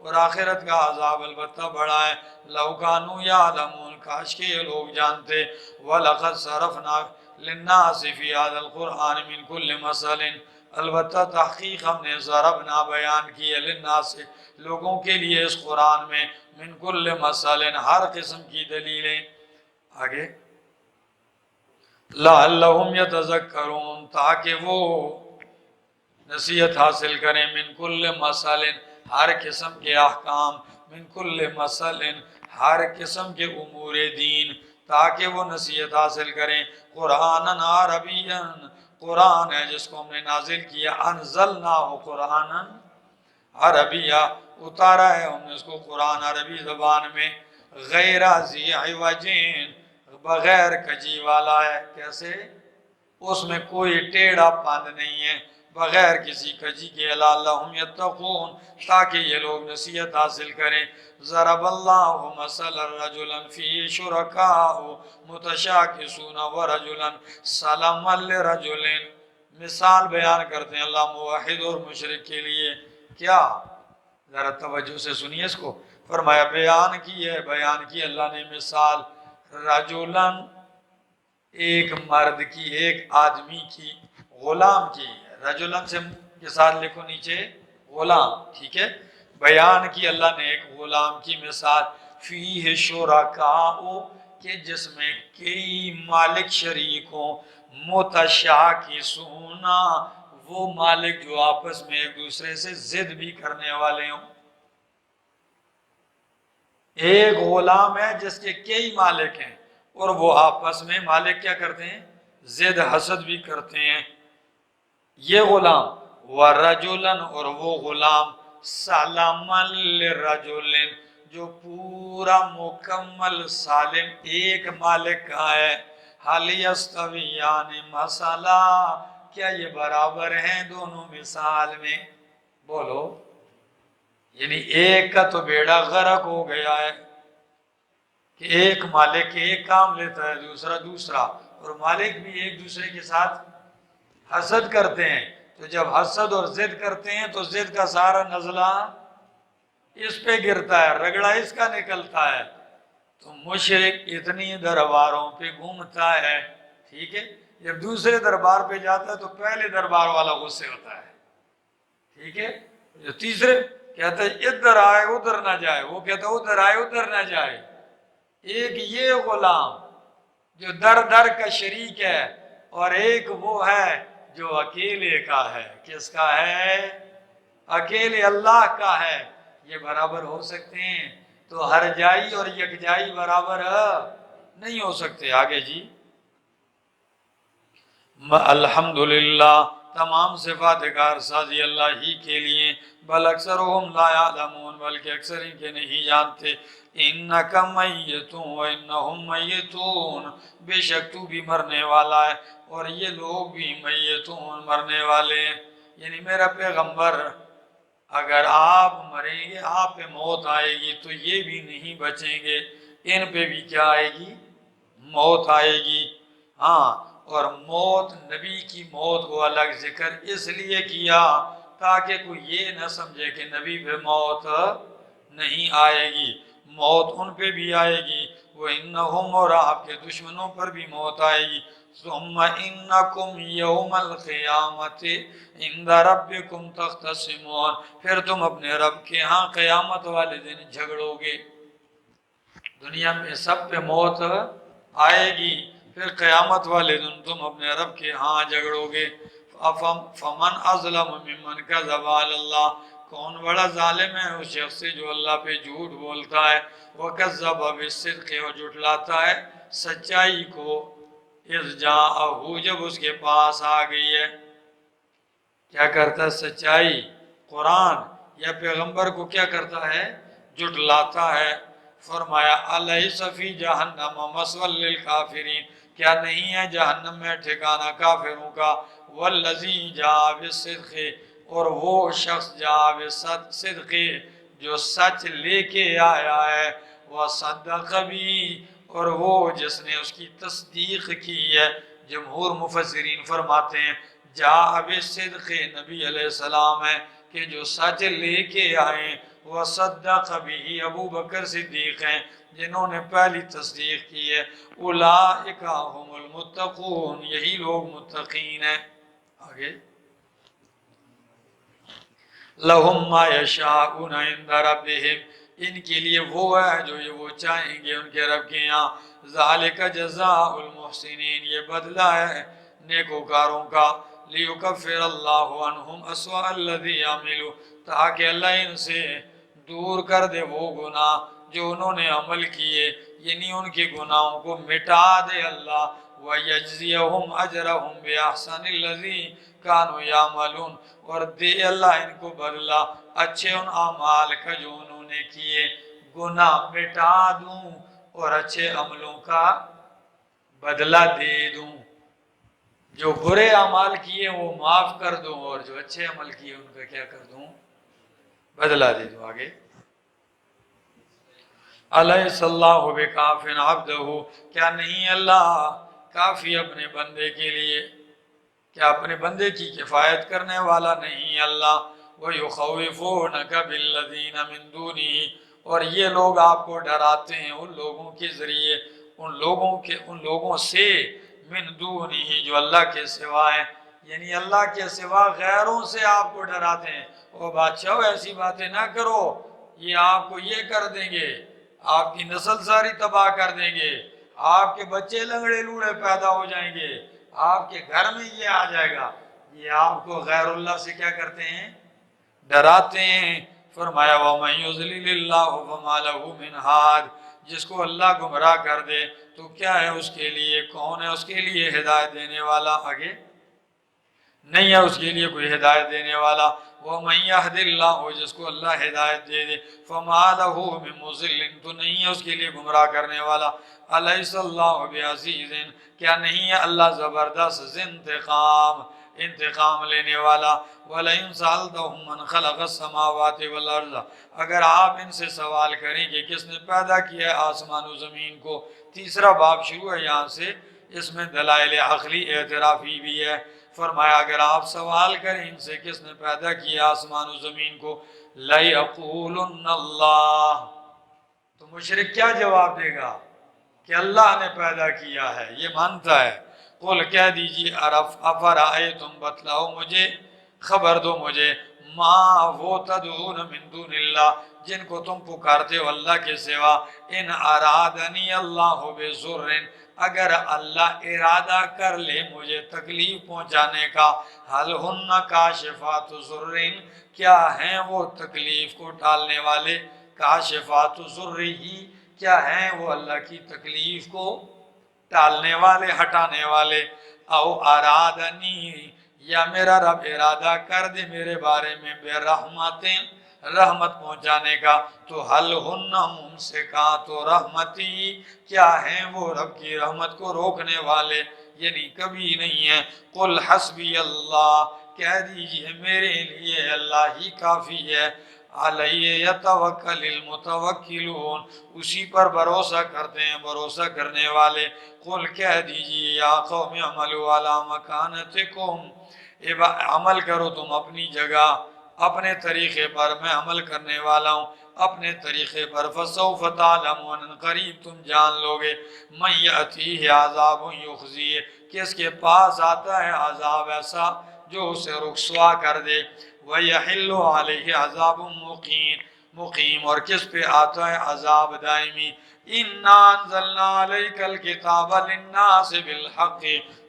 اور آخرت کا عذاب البتہ بڑا ہے، لو کانوا یعلمون، کاش کہ یہ لوگ جانتے، وَلَقَدْ صَرَفْنَا لِلنَّاسِ فِي هَذَا الْقُرْآنِ مِنْ كُلِّ مَثَلٍ، البتہ تحقیق ہم نے ضربنا بیان کی ہے، للناس، لوگوں کے لیے اس قرآن میں، من کل مثل، ہر قسم کی دلیلیں۔ آگے لعلہم یتذکرون، تاکہ وہ نصیحت حاصل کریں، من کل مثل، ہر قسم کے احکام، من کل مثل، ہر قسم کے امور دین، تاکہ وہ نصیحت حاصل کریں۔ قرآناً عربیاً، قرآن ہے جس کو ہم نے نازل کیا، انزلناہ قرآناً عربیہ، اتارا ہے ہم نے اس کو قرآن عربی زبان میں، غیر ذی عوجین، بغیر کجی والا ہے، کیسے؟ اس میں کوئی ٹیڑھا پن نہیں ہے، بغیر کسی کجی کے، لعلہم یتقون، تاکہ یہ لوگ نصیحت حاصل کریں۔ ضرب اللہ مثلا رجلا فی شرکاء متشاکسون ورجلا سلما لرجل، مثال بیان کرتے ہیں اللہ موحد اور مشرک کے لیے، کیا؟ ذرا توجہ سے سنیے اس کو، فرمایا بیان کی اللہ نے مثال، رجلاً، ایک مرد کی، ایک آدمی کی، غلام کی، رجلاً سے کے ساتھ لکھو نیچے غلام، ٹھیک ہے؟ بیان کی اللہ نے ایک غلام کی مثال، فیہ شرکاء، کہ جس میں کئی مالک شریک ہوں، متشاکسون، وہ مالک جو آپس میں ایک دوسرے سے ضد بھی کرنے والے ہوں۔ ایک غلام ہے جس کے کئی مالک ہیں اور وہ آپس میں مالک کیا کرتے ہیں؟ ضد حسد بھی کرتے ہیں۔ یہ غلام ورجلن، اور وہ غلام سلام لرجل، جو پورا مکمل سالم ایک مالک کا ہے۔ حل یستویان مثلا، کیا یہ برابر ہیں دونوں مثال میں؟ بولو، یعنی ایک کا تو بیڑا غرق ہو گیا ہے کہ ایک مالک ایک کام لیتا ہے، دوسرا دوسرا، اور مالک بھی ایک دوسرے کے ساتھ حسد کرتے ہیں۔ تو جب حسد اور ضد کرتے ہیں تو ضد کا سارا نزلہ اس پہ گرتا ہے، رگڑا اس کا نکلتا ہے۔ تو مشرک اتنی درباروں پہ گھومتا ہے، ٹھیک ہے، جب دوسرے دربار پہ جاتا ہے تو پہلے دربار والا غصے ہوتا ہے، ٹھیک ہے، جو تیسرے کہتا ہے ادھر آئے ادھر نہ جائے، وہ کہتا ہے ادھر آئے ادھر نہ جائے۔ ایک یہ غلام جو در در کا شریک ہے، اور ایک وہ ہے جو اکیلے کا ہے۔ کس کا ہے؟ اکیلے اللہ کا ہے۔ یہ برابر ہو سکتے ہیں؟ تو ہر جائی اور یکجائی برابر نہیں ہو سکتے۔ آگے جی، الحمدللہ، تمام صفات کار سازی اللہ ہی کے لیے، بل اکثرهم لا یعلمون، بلکہ اکثر ان کے نہیں جانتے۔ انک میت وانہم میتون، بے شک تو بھی مرنے والا ہے اور یہ لوگ بھی میتون، مرنے والے ہیں۔ یعنی میرا پیغمبر، اگر آپ مریں گے، آپ پہ موت آئے گی تو یہ بھی نہیں بچیں گے، ان پہ بھی کیا آئے گی؟ موت آئے گی۔ ہاں، اور موت، نبی کی موت کو الگ ذکر اس لیے کیا تاکہ کوئی یہ نہ سمجھے کہ نبی پہ موت نہیں آئے گی، موت ان پہ بھی آئے گی، وَإِنَّهُمْ، اور آپ کے دشمنوں پر بھی موت آئے گی۔ ثُمَّ إِنَّكُمْ يَوْمَ الْقِيَامَةِ عِنْدَ رَبِّكُمْ تَخْتَصِمُونَ، پھر تم اپنے رب کے ہاں قیامت والے دن جھگڑو گے۔ دنیا میں سب پہ موت آئے گی، پھر قیامت والے دن تم اپنے رب کے ہاں جھگڑو گے۔ فمن اظلم ممن کذب علی اللہ، کون بڑا ظالم ہے اس شخص سے جو اللہ پہ جھوٹ بولتا ہے، وکذب بالصدق، اور جھٹلاتا ہے سچائی کو، اذ جاءہ، جب اس کے پاس آ گئی ہے۔ کیا کرتا ہے؟ سچائی، قرآن یا پیغمبر کو کیا کرتا ہے؟ جھٹلاتا ہے۔ فرمایا الیس فی جہنم مثوی للکافرین، کیا نہیں ہے جہنم میں ٹھکانہ کافروں کا؟ والذی جاء بالصدق، اور وہ شخص جاء بالصدق جو سچ لے کے آیا ہے، وصدق بھی، اور وہ جس نے اس کی تصدیق کی ہے۔ جمہور مفسرین فرماتے ہیں جاء بالصدق نبی علیہ السلام ہے کہ جو سچ لے کے آئیں، وصدق بھی ابو بکر صدیق ہیں جنہوں نے پہلی تصدیق کی ہے۔ اولئک هم المتقون، یہی لوگ متقین ہیں۔ آگے، لہم ما یشاءون عند ربہم، ان کے لیے وہ ہے جو یہ وہ چاہیں گے ان کے رب کے یہاں۔ ذالک جزاء المحسنین، یہ بدلہ ہے نیکوکاروں کا۔ لیکفر اللہ عنہم اسوأ الذی عملوا، تاکہ اللہ ان سے دور کر دے وہ گناہ جو انہوں نے عمل کیے، یعنی ان کے گناہوں کو مٹا دے اللہ۔ وَيَجْزِيَهُمْ أَجْرَهُمْ بِأَحْسَنِ الَّذِي كَانُوا يَعْمَلُونَ، اور دے اللہ ان کو بدلہ اچھے ان اعمال کا جو انہوں نے کیے، گناہ مٹا دوں اور اچھے عملوں کا بدلہ دے دوں۔ جو برے اعمال کیے وہ معاف کر دوں، اور جو اچھے عمل کیے ان کا کیا کر دوں؟ بدلہ دے دوں۔ آگے، الیس اللہ بکاف عبدہ، کیا نہیں اللہ کافی اپنے بندے کے لیے؟ کیا اپنے بندے کی کفایت کرنے والا نہیں اللہ؟ وَيُخَوِّفُونَكَ بِالَّذِينَ مِن دُونِهِ، اور یہ لوگ آپ کو ڈراتے ہیں ان لوگوں کے ذریعے، ان لوگوں سے، من دونہ، جو اللہ کے سوا ہیں، یعنی اللہ کے سوا غیروں سے آپ کو ڈراتے ہیں۔ او بادشاہ ایسی باتیں نہ کرو، یہ آپ کو یہ کر دیں گے، آپ کی نسل ساری تباہ کر دیں گے، آپ کے بچے لنگڑے لوڑے پیدا ہو جائیں گے، آپ کے گھر میں یہ آ جائے گا۔ یہ آپ کو غیر اللہ سے کیا کرتے ہیں؟ ڈراتے ہیں۔ فرمایا وَمَن يُضْلِلِ اللَّهُ فَمَا لَهُ مِنْ هَادٍ، جس کو اللہ گمراہ کر دے تو کیا ہے اس کے لیے، کون ہے اس کے لیے ہدایت دینے والا؟ آگے نہیں ہے اس کے لیے کوئی ہدایت دینے والا۔ وَمَن يَهْدِ اللَّهُ، جس کو اللہ ہدایت دے دے، فَمَا لَهُ مِن مُضِلٍّ، تو نہیں ہے اس کے لیے گمراہ کرنے والا۔ أَلَيْسَ اللَّهُ بِعَزِيزٍ، کیا نہیں ہے اللہ زبردست انتقام لینے والا۔ وَلَئِن سَأَلْتَهُم مَّنْ خَلَقَ السَّمَاوَاتِ وَالْأَرْضَ، اگر آپ ان سے سوال کریں کہ کس نے پیدا کیا ہے آسمان و زمین کو، تیسرا باب شروع ہے یہاں سے، اس میں دلائل عقلی اعترافی بھی ہے۔ فرمایا اگر آپ سوال کریں ان سے کس نے پیدا کیا آسمان و زمین کو، لَيَقُولُنَّ اللَّهُ، تو مشرک کیا جواب دے گا؟ کہ اللہ نے پیدا کیا ہے، یہ مانتا ہے۔ قل کہہ دیجیے افرأیتم، بتلاؤ مجھے، خبر دو مجھے، ما وہ تدعون من دون اللہ، جن کو تم پکارتے ہو اللہ کے سوا، ان ارادنی اللہ بضر، اگر اللہ ارادہ کر لے مجھے تکلیف پہنچانے کا، حل ہن کاشفات ضر، کیا ہیں وہ تکلیف کو ٹالنے والے، کاشفات ضر ہی، کیا ہیں وہ اللہ کی تکلیف کو ٹالنے والے، ہٹانے والے۔ او ارادنی، یا میرا رب ارادہ کر دے میرے بارے میں، بے رحمتیں، رحمت پہنچانے کا، تو حل ہن ممسکات رحمتی، کیا ہیں وہ رب کی رحمت کو روکنے والے، یعنی کبھی نہیں ہے۔ قل حسبی اللہ، کہہ دیجئے میرے لیے اللہ ہی کافی ہے، علیہ یتوکل المتوکلون، اسی پر بھروسہ کرتے ہیں بھروسہ کرنے والے۔ قل کہہ دیجئے یا قوم اعملوا علی مکانتکم، عمل کرو تم اپنی جگہ، اپنے طریقے پر، میں عمل کرنے والا ہوں اپنے طریقے پر، فسوف تعلمون، قریب تم جان لوگے، من یأتیہ عذاب یخزیہ، کس کے پاس آتا ہے عذاب ایسا جو اسے رسوا کر دے، وَيَحِلُّ عَلَيْهِ عَذَابٌ مقیم، اور کس پہ آتا ہے عذاب دائمی۔ اِنَّا أَنزَلْنَا عَلَيْكَ الْكِتَابَ لِلنَّاسِ بِالْحَقِّ،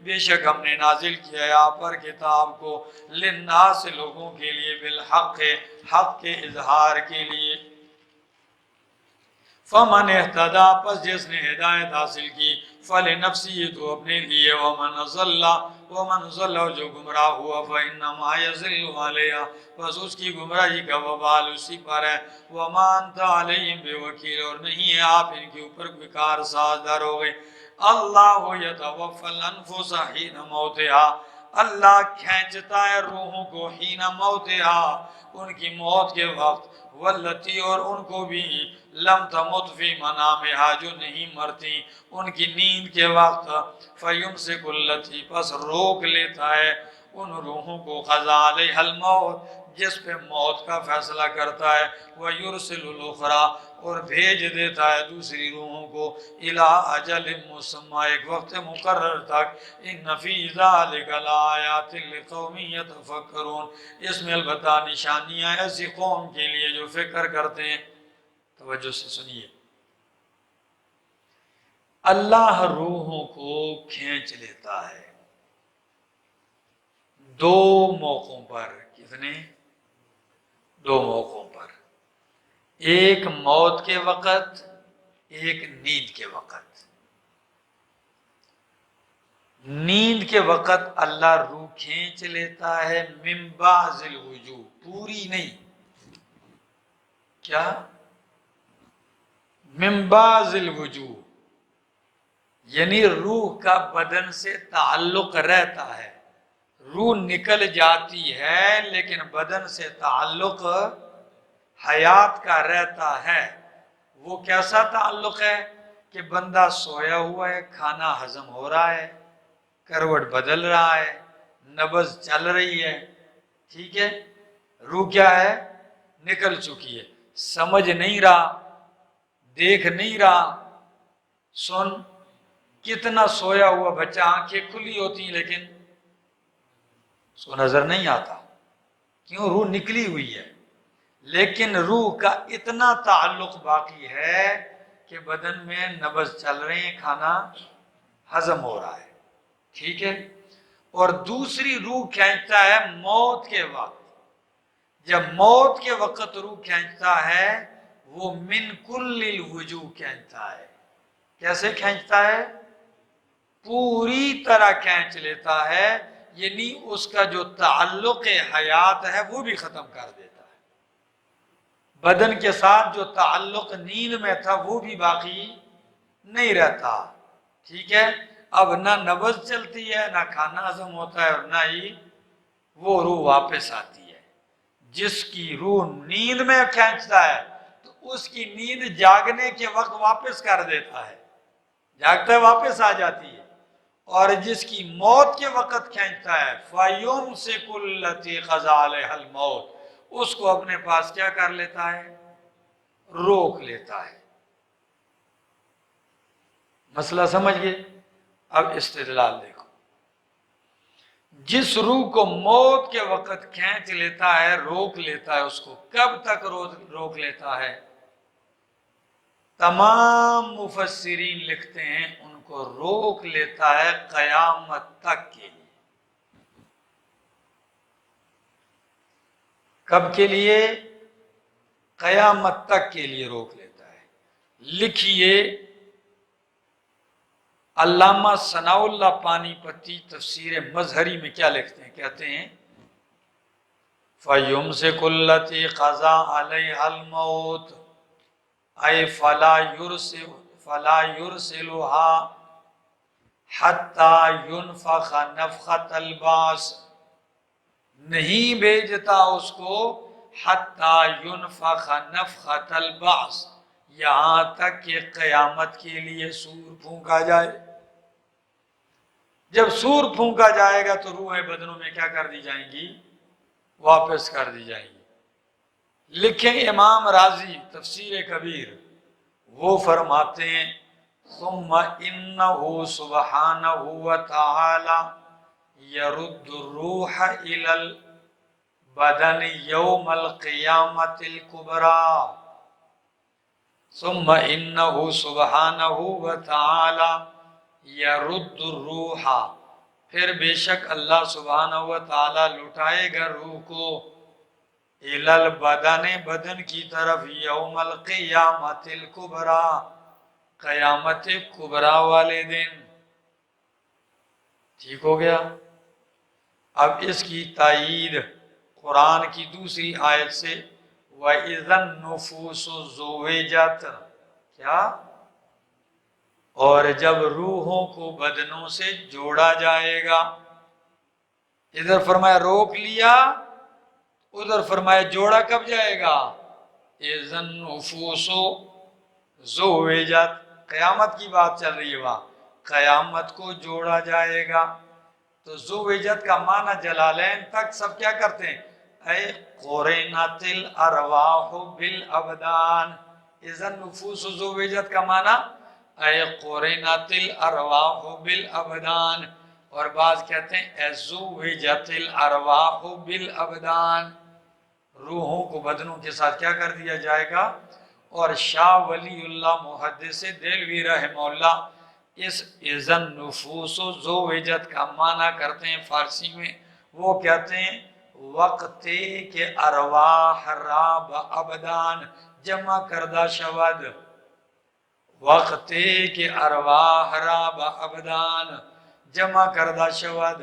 بے شک ہم نے نازل کیا ہے آپ پر کتاب کو، للناس، لوگوں کے لیے، بالحق، حق کے اظہار کے لیے۔ فمن اہتدی، پس جس نے ہدایت حاصل کی، فلنفسی، تو اپنے لیے، ومن ضل، جو گمراہ ہوا، فانما یضل علیہا، پس اس کی گمراہی کا وبال اسی پر ہے، وما انت علیہم بوکیل، اور نہیں ہے آپ ان کے اوپر کوئی کار ساز داروغے۔ اللہ یتوفی الانفس حین موتها، اللہ کھینچتا ہے روحوں کو، حین موتها، ان کی موت کے وقت، واللتی، اور ان کو بھی، لم تمت فی منامها، جو نہیں مرتی ان کی نیند کے وقت، فیمسک التی، پس روک لیتا ہے ان روحوں کو، قضا علیہ الموت، جس پہ موت کا فیصلہ کرتا ہے، ویرسل الاخری، اور بھیج دیتا ہے دوسری روحوں کو، الی اجل مسمی، ایک وقت مقرر تک، ان فی ذلک لآیات لقوم یتفکرون، اس میں البتہ نشانیاں ایسی قوم کے لیے جو فکر کرتے ہیں۔ توجہ سے سنیے، اللہ روحوں کو کھینچ لیتا ہے دو موقعوں پر۔ کتنے؟ دو موقعوں پر، ایک موت کے وقت، ایک نیند کے وقت۔ نیند کے وقت اللہ روح کھینچ لیتا ہے، من بعض الوجوہ، پوری نہیں، کیا؟ من بعض الوجوہ، یعنی روح کا بدن سے تعلق رہتا ہے، روح نکل جاتی ہے لیکن بدن سے تعلق حیات کا رہتا ہے۔ وہ کیسا تعلق ہے کہ بندہ سویا ہوا ہے، کھانا ہضم ہو رہا ہے، کروٹ بدل رہا ہے، نبض چل رہی ہے، ٹھیک ہے، روح کیا ہے؟ نکل چکی ہے، سمجھ نہیں رہا، دیکھ نہیں رہا۔ سن، کتنا سویا ہوا بچہ، آنکھیں کھلی ہوتی ہیں لیکن اس کو نظر نہیں آتا، کیوں؟ روح نکلی ہوئی ہے، لیکن روح کا اتنا تعلق باقی ہے کہ بدن میں نبض چل رہے ہیں، کھانا ہضم ہو رہا ہے، ٹھیک ہے۔ اور دوسری روح کھینچتا ہے موت کے وقت. جب موت کے وقت روح کھینچتا ہے وہ من کل الوجوہ کھینچتا ہے. کیسے کھینچتا ہے؟ پوری طرح کھینچ لیتا ہے، یعنی اس کا جو تعلق حیات ہے وہ بھی ختم کر دیتا ہے. بدن کے ساتھ جو تعلق نیند میں تھا وہ بھی باقی نہیں رہتا. ٹھیک ہے، اب نہ نبض چلتی ہے، نہ کھانا ہضم ہوتا ہے، اور نہ ہی وہ روح واپس آتی ہے. جس کی روح نیند میں کھینچتا ہے تو اس کی نیند جاگنے کے وقت واپس کر دیتا ہے، جاگتا ہے واپس آ جاتی ہے. اور جس کی موت کے وقت کھینچتا ہے فَيُمْسِكُ الَّتِي قَضَىٰ عَلَيْهَا الْمَوْتِ، اس کو اپنے پاس کیا کر لیتا ہے؟ روک لیتا ہے. مسئلہ سمجھ گئے؟ اب استدلال دیکھو. جس روح کو موت کے وقت کھینچ لیتا ہے، روک لیتا ہے، اس کو کب تک روک لیتا ہے؟ تمام مفسرین لکھتے ہیں ان کو روک لیتا ہے قیامت تک کے لیے. کب کے لیے؟ قیامت تک کے لیے روک لیتا ہے. لکھیے علامہ ثناء اللہ پانی پتی تفسیر مظہری میں کیا لکھتے ہیں؟ کہتے ہیں فَيُمْسِكُ الَّتِي قَضَىٰ عَلَيْهَا الْمَوْتِ اے فلا یرسلها حتی ينفخ نفخۃ البعث، نہیں بھیجتا اس کو حتی ينفخ نفخۃ البعث، یہاں تک کہ قیامت کے لیے سور پھونکا جائے. جب سور پھونکا جائے گا تو روحیں بدنوں میں کیا کر دی جائیں گی؟ واپس کر دی جائیں گی. لکھیں امام راضی تفسیر کبیر، وہ فرماتے ہیں ثم انہ سبحانہ وتعالی یرد الروح الی البدن یوم القیامت الکبریٰ. ثم انہ سبحانہ وتعالی یرد الروح، پھر بے شک اللہ سبحانہ وتعالی لٹائے گا روح کو الی البدن، بدن کی طرف، یوم القیامت الکبریٰ، قیامت کبریٰ والے دن. ٹھیک ہو گیا؟ اب اس کی تائید قرآن کی دوسری آیت سے وَإِذَا النُّفُوسُ زُوِّجَتْ، کیا؟ اور جب روحوں کو بدنوں سے جوڑا جائے گا. ادھر فرمایا روک لیا، ادھر فرمایا جوڑا کب جائے گا؟ اِذَا النُّفُوسُ زُوِّجَتْ، قیامت کی بات چل رہی ہے وہاں، قیامت کو جوڑا جائے گا. تو زُوِّجَتْ کا معنی جلالین تک سب کیا کرتے ہیں؟ اے قُرِنَتِ الْأَرْوَاحُ بِالْأَبْدَانِ. اِذَا النُّفُوسُ زُوِّجَتْ کا معنی اے قُرِنَتِ الْأَرْوَاحُ بِالْأَبْدَانِ، اور بعض کہتے ہیں اے زُوِّجَتِ الْأَرْوَاحُ بِالْأَبْدَانِ، روحوں کو بدنوں کے ساتھ کیا کر دیا جائے گا. اور شاہ ولی اللہ محدث دہلوی رحمہ اللہ اس اِذَا النُّفُوسُ زُوِّجَتْ کا معنی کرتے ہیں فارسی میں، وہ کہتے ہیں وقت کے ارواح را بابدان، جمع کردہ شود، وقت کے ارواح را بابدان جمع کردہ شود،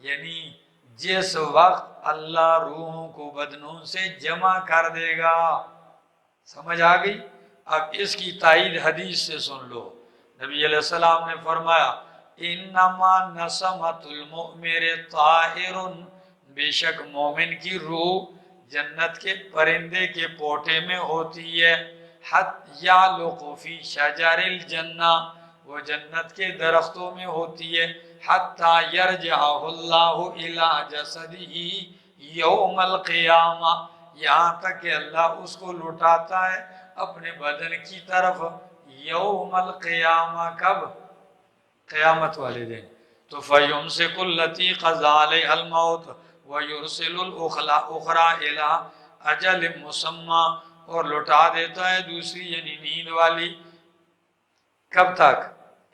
یعنی جس وقت اللہ روحوں کو بدنوں سے جمع کر دے گا. سمجھ آ گئی؟ اب اس کی تائید حدیث سے سن لو. نبی علیہ السلام نے فرمایا انما نسمۃ المؤمن طاہر، بے شک مومن کی روح جنت کے پرندے کے پوٹے میں ہوتی ہے. حتی یعلق فی شجر الجنہ، وہ جنت کے درختوں میں ہوتی ہے. حتی یرجعہ اللہ الی جسدہ یوم القیامہ، یہاں تک کہ اللہ اس کو لٹاتا ہے اپنے بدن کی طرف یوم القیامہ. کب؟ قیامت والے دن. تو فَيُمْسِكُ الَّتِي قَضَىٰ عَلَيْهَا الْمَوْتِ وَيُرْسِلُ الْأُخْرَىٰ إِلَىٰ أَجَلٍ مُّسَمًّى، اور لٹا دیتا ہے دوسری یعنی نیند والی. کب تک؟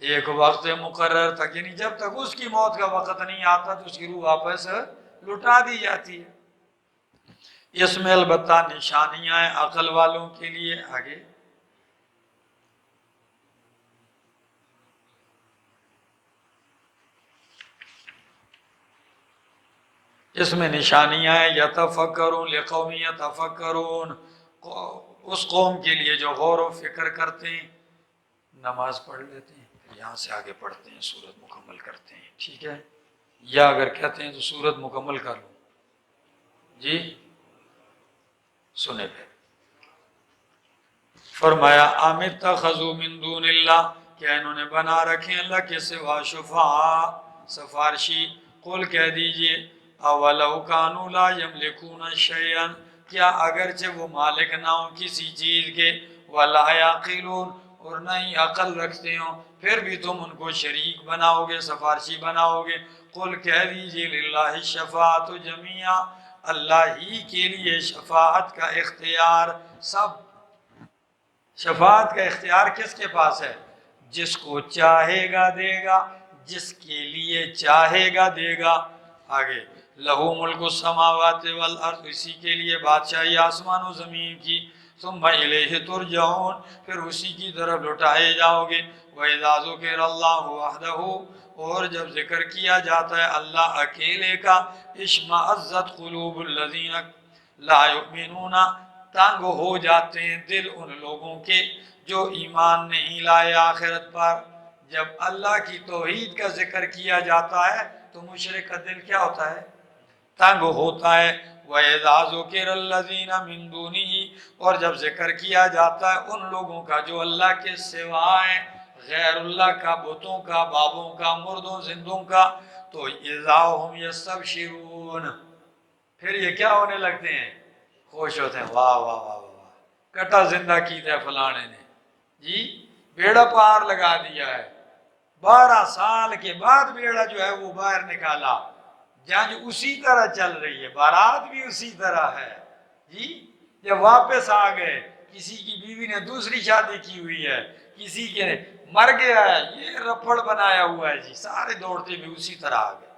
ایک وقت مقرر تک، یعنی جب تک اس کی موت کا وقت نہیں آتا تو اس کی روح واپس لٹا دی جاتی ہے۔ اس میں البتہ نشانیاں ہیں عقل والوں کے لیے۔ آگے اس میں نشانیاں ہیں یتفکرون لقوم یتفکرون، اس قوم کے لیے جو غور و فکر کرتے ہیں۔ نماز پڑھ لیتے ہیں، یہاں سے آگے پڑھتے ہیں، سورت مکمل کرتے ہیں، ٹھیک ہے؟ یا اگر کہتے ہیں تو سورت مکمل کر لوں، جی سنے پھر۔ فرمایا ام اتخذوا من دون اللہ، کیا انہوں نے بنا رکھے اللہ کے سوا شفعاء سفارشی؟ قل کہہ دیجئے اولو کانوا لا یملکون شیئا، کیا اگرچہ وہ مالک نہ ہوں کسی چیز کے، ولا یعقلون اور نہ ہی عقل رکھتے ہوں، پھر بھی تم ان کو شریک بناؤ گے، سفارشی بناؤ گے؟ قل کہہ دیجئے للہ الشفاعۃ جمیعا، اللہ ہی کے لیے شفاعت کا اختیار، سب شفاعت کا اختیار کس کے پاس ہے؟ جس کو چاہے گا دے گا، جس کے لیے چاہے گا دے گا۔ آگے لہو ملک السماوات والارض، اسی کے لیے بادشاہی آسمان و زمین کی، ثم الیہ ترجعون، پھر اسی کی طرف لوٹائے جاؤ گے۔ وَإِذَا ذُكِرَ اللَّهُ وَحْدَهُ، اور جب ذکر کیا جاتا ہے اللہ اکیلے کا، اشمئزت قلوب الذین لا یؤمنون، تنگ ہو جاتے ہیں دل ان لوگوں کے جو ایمان نہیں لائے آخرت پر۔ جب اللہ کی توحید کا ذکر کیا جاتا ہے تو مشرک کا دل کیا ہوتا ہے؟ تنگ ہوتا ہے۔ وَإِذَا ذُكِرَ الَّذِينَ مِن دُونِهِ، اور جب ذکر کیا جاتا ہے ان لوگوں کا جو اللہ کے سوا ہیں، غیر اللہ کا، بتوں کا، بابوں کا، مردوں زندوں کا، تو اِذَا هُمْ يَسْتَبْشِرُونَ، پھر یہ کیا ہونے لگتے ہیں؟ خوش ہوتے ہیں، واہ واہ واہ واہ، کٹا زندہ کیتا ہے فلانے نے، جی بیڑا پار لگا دیا ہے، 12 سال کے بعد بیڑا جو ہے وہ باہر نکالا، جنگ اسی طرح چل رہی ہے، بارات بھی اسی طرح ہے، جی جب واپس آ گئے، کسی کی بیوی نے دوسری شادی کی ہوئی ہے، کسی کے مر گیا ہے، یہ رپڑ بنایا ہوا ہے، جی سارے دوڑتے بھی اسی طرح آ گئے۔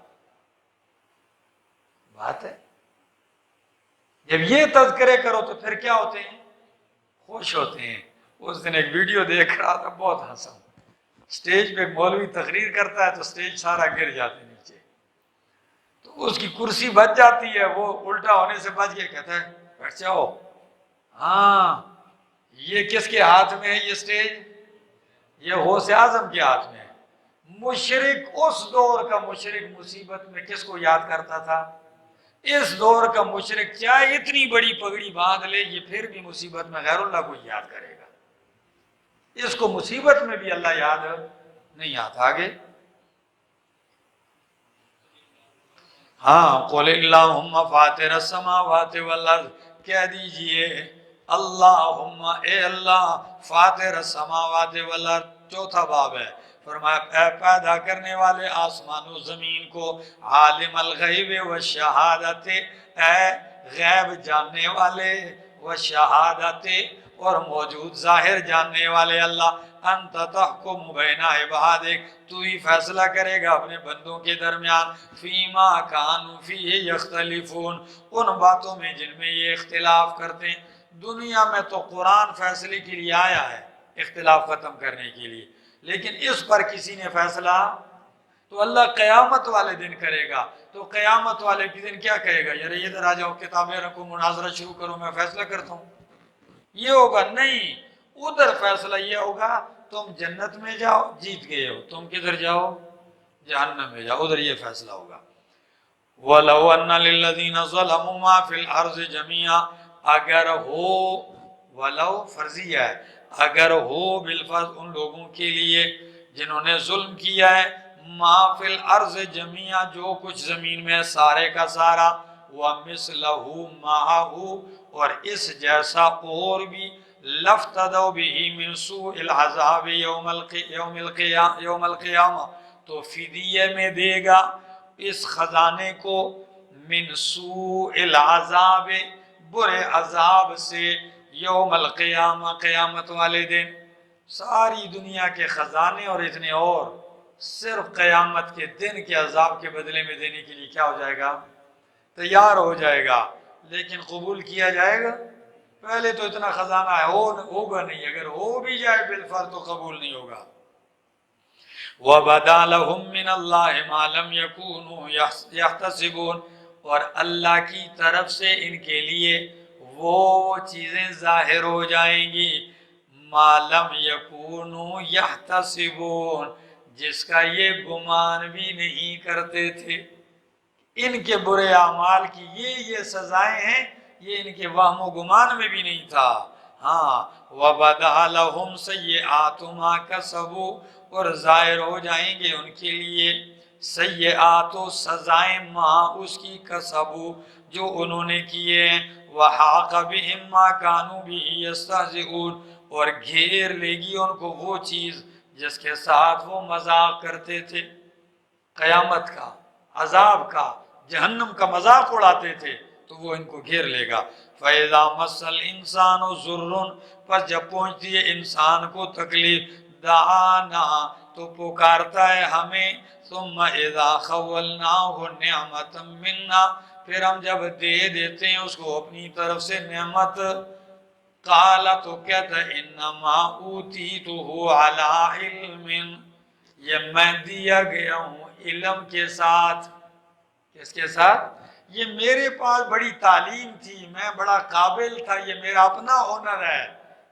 بات ہے جب یہ تذکرے کرو تو پھر کیا ہوتے ہیں؟ خوش ہوتے ہیں۔ اس دن ایک ویڈیو دیکھ رہا تھا، بہت ہنسا، سٹیج پہ ایک مولوی تقریر کرتا ہے تو سٹیج سارا گر جاتا ہے نیچے، تو اس کی کرسی بچ جاتی ہے، وہ الٹا ہونے سے بچ گیا، کہتا ہے بیٹھ جاؤ۔ ہاں یہ کس کے ہاتھ میں ہے؟ یہ سٹیج یہ غوث اعظم کے ہاتھ میں ہے۔ مشرک اس دور کا مشرک مصیبت میں کس کو یاد کرتا تھا؟ اس دور کا مشرک چاہے اتنی بڑی پگڑی باندھ لے، یہ پھر بھی مصیبت میں غیر اللہ کو یاد کرے گا، اس کو مصیبت میں بھی اللہ یاد نہیں آتا۔ آگے ہاں قل اللہم فاطر السماوات والارض، کہہ دیجئے اللہم اے اللہ فاطر السماوات والارض، چوتھا باب ہے، فرمایا اے پیدا کرنے والے آسمان و زمین کو، عالم الغیب والشہادت، اے غیب جاننے والے، والشہادت اور موجود ظاہر جاننے والے اللہ، انت تحکم بین عبادک، تو ہی فیصلہ کرے گا اپنے بندوں کے درمیان، فیما کانوا فیہ یختلفون، ان باتوں میں جن میں یہ اختلاف کرتے ہیں۔ دنیا میں تو قرآن فیصلے کے لیے آیا ہے، اختلاف ختم کرنے کے لیے، لیکن اس پر کسی نے فیصلہ تو اللہ قیامت والے دن کرے گا، تو قیامت والے کے دن کیا کہے گا؟ یار ادھر آ جاؤ، کتابیں رکھو، مناظرہ شروع کرو، میں فیصلہ کرتا ہوں، یہ ہوگا نہیں۔ ادھر فیصلہ یہ ہوگا تم جنت میں جاؤ، جیت گئے ہو، تم کدھر جاؤ؟ جہنم میں جاؤ، ادھر یہ فیصلہ ہوگا۔ وَلَوْ أَنَّ لِلَّذِينَ ظَلَمُوا مَا فِي الْأَرْضِ جَمِيعًا، اگر ہو، ولو فرضیہ ہے، اگر ہو بالفرض ان لوگوں کے لیے جنہوں نے ظلم کیا ہے، ما فی الارض جميعا، جو کچھ زمین میں سارے کا سارا، وَمِثْلَهُ مَعَهُ، اور اس جیسا اور بھی، لَفْتَدَوْا بِهِ مِنْ سُوءِ الْعَذَابِ یوم القیامہ، تو فدیے میں دے گا اس خزانے کو، من سوء العذاب، برے عذاب سے، یوم القیامہ، قیامت والے دن۔ ساری دنیا کے خزانے اور اتنے اور صرف قیامت کے دن کے عذاب کے بدلے میں دینے کے لیے کیا ہو جائے گا؟ تیار ہو جائے گا، لیکن قبول کیا جائے گا؟ پہلے تو اتنا خزانہ ہے، ہوگا نہیں، اگر ہو بھی جائے بالفرض تو قبول نہیں ہوگا۔ وَبَدَا لَهُم مِّنَ اللَّهِ مَا لَمْ يَكُونُوا يَحْتَسِبُونَ، اور اللہ کی طرف سے ان کے لیے وہ چیزیں ظاہر ہو جائیں گی مَا لَمْ يَكُونُوا يَحْتَسِبُونَ، جس کا یہ گمان بھی نہیں کرتے تھے۔ ان کے برے اعمال کی یہ سزائیں ہیں، یہ ان کے وہم و گمان میں بھی نہیں تھا۔ ہاں وَبَدَا لَهُمْ سَيِّئَاتُ مَا كَسَبُوا، اور ظاہر ہو جائیں گے ان کے لیے سیئات و سزائیں ماں اس کی کسبو جو انہوں نے کیے، وَحَاقَ بِهِمْ مَا كَانُوا بِهِ يَسْتَهْزِئُونَ، اور گھیر لے گی ان کو وہ چیز جس کے ساتھ وہ مذاق کرتے تھے۔ قیامت کا، عذاب کا، جہنم کا مذاق اڑاتے تھے تو وہ ان کو گھیر لے گا۔ فَإِذَا مَسَّ الْإِنسَانُ ضُرٌّ، پس جب پہنچتی ہے انسان کو تکلیف، دعانا، تو پکارتا ہے ہمیں، ثم اذا خولناہ نعمتا منا، پھر ہم جب دے دیتے ہیں اس کو اپنی طرف سے نعمت، قال، تو کہتا ہے انما اوتیتہ علی علم، یہ میں دیا گیا ہوں علم کے ساتھ۔ کس کے ساتھ؟ یہ میرے پاس بڑی تعلیم تھی، میں بڑا قابل تھا، یہ میرا اپنا ہنر ہے،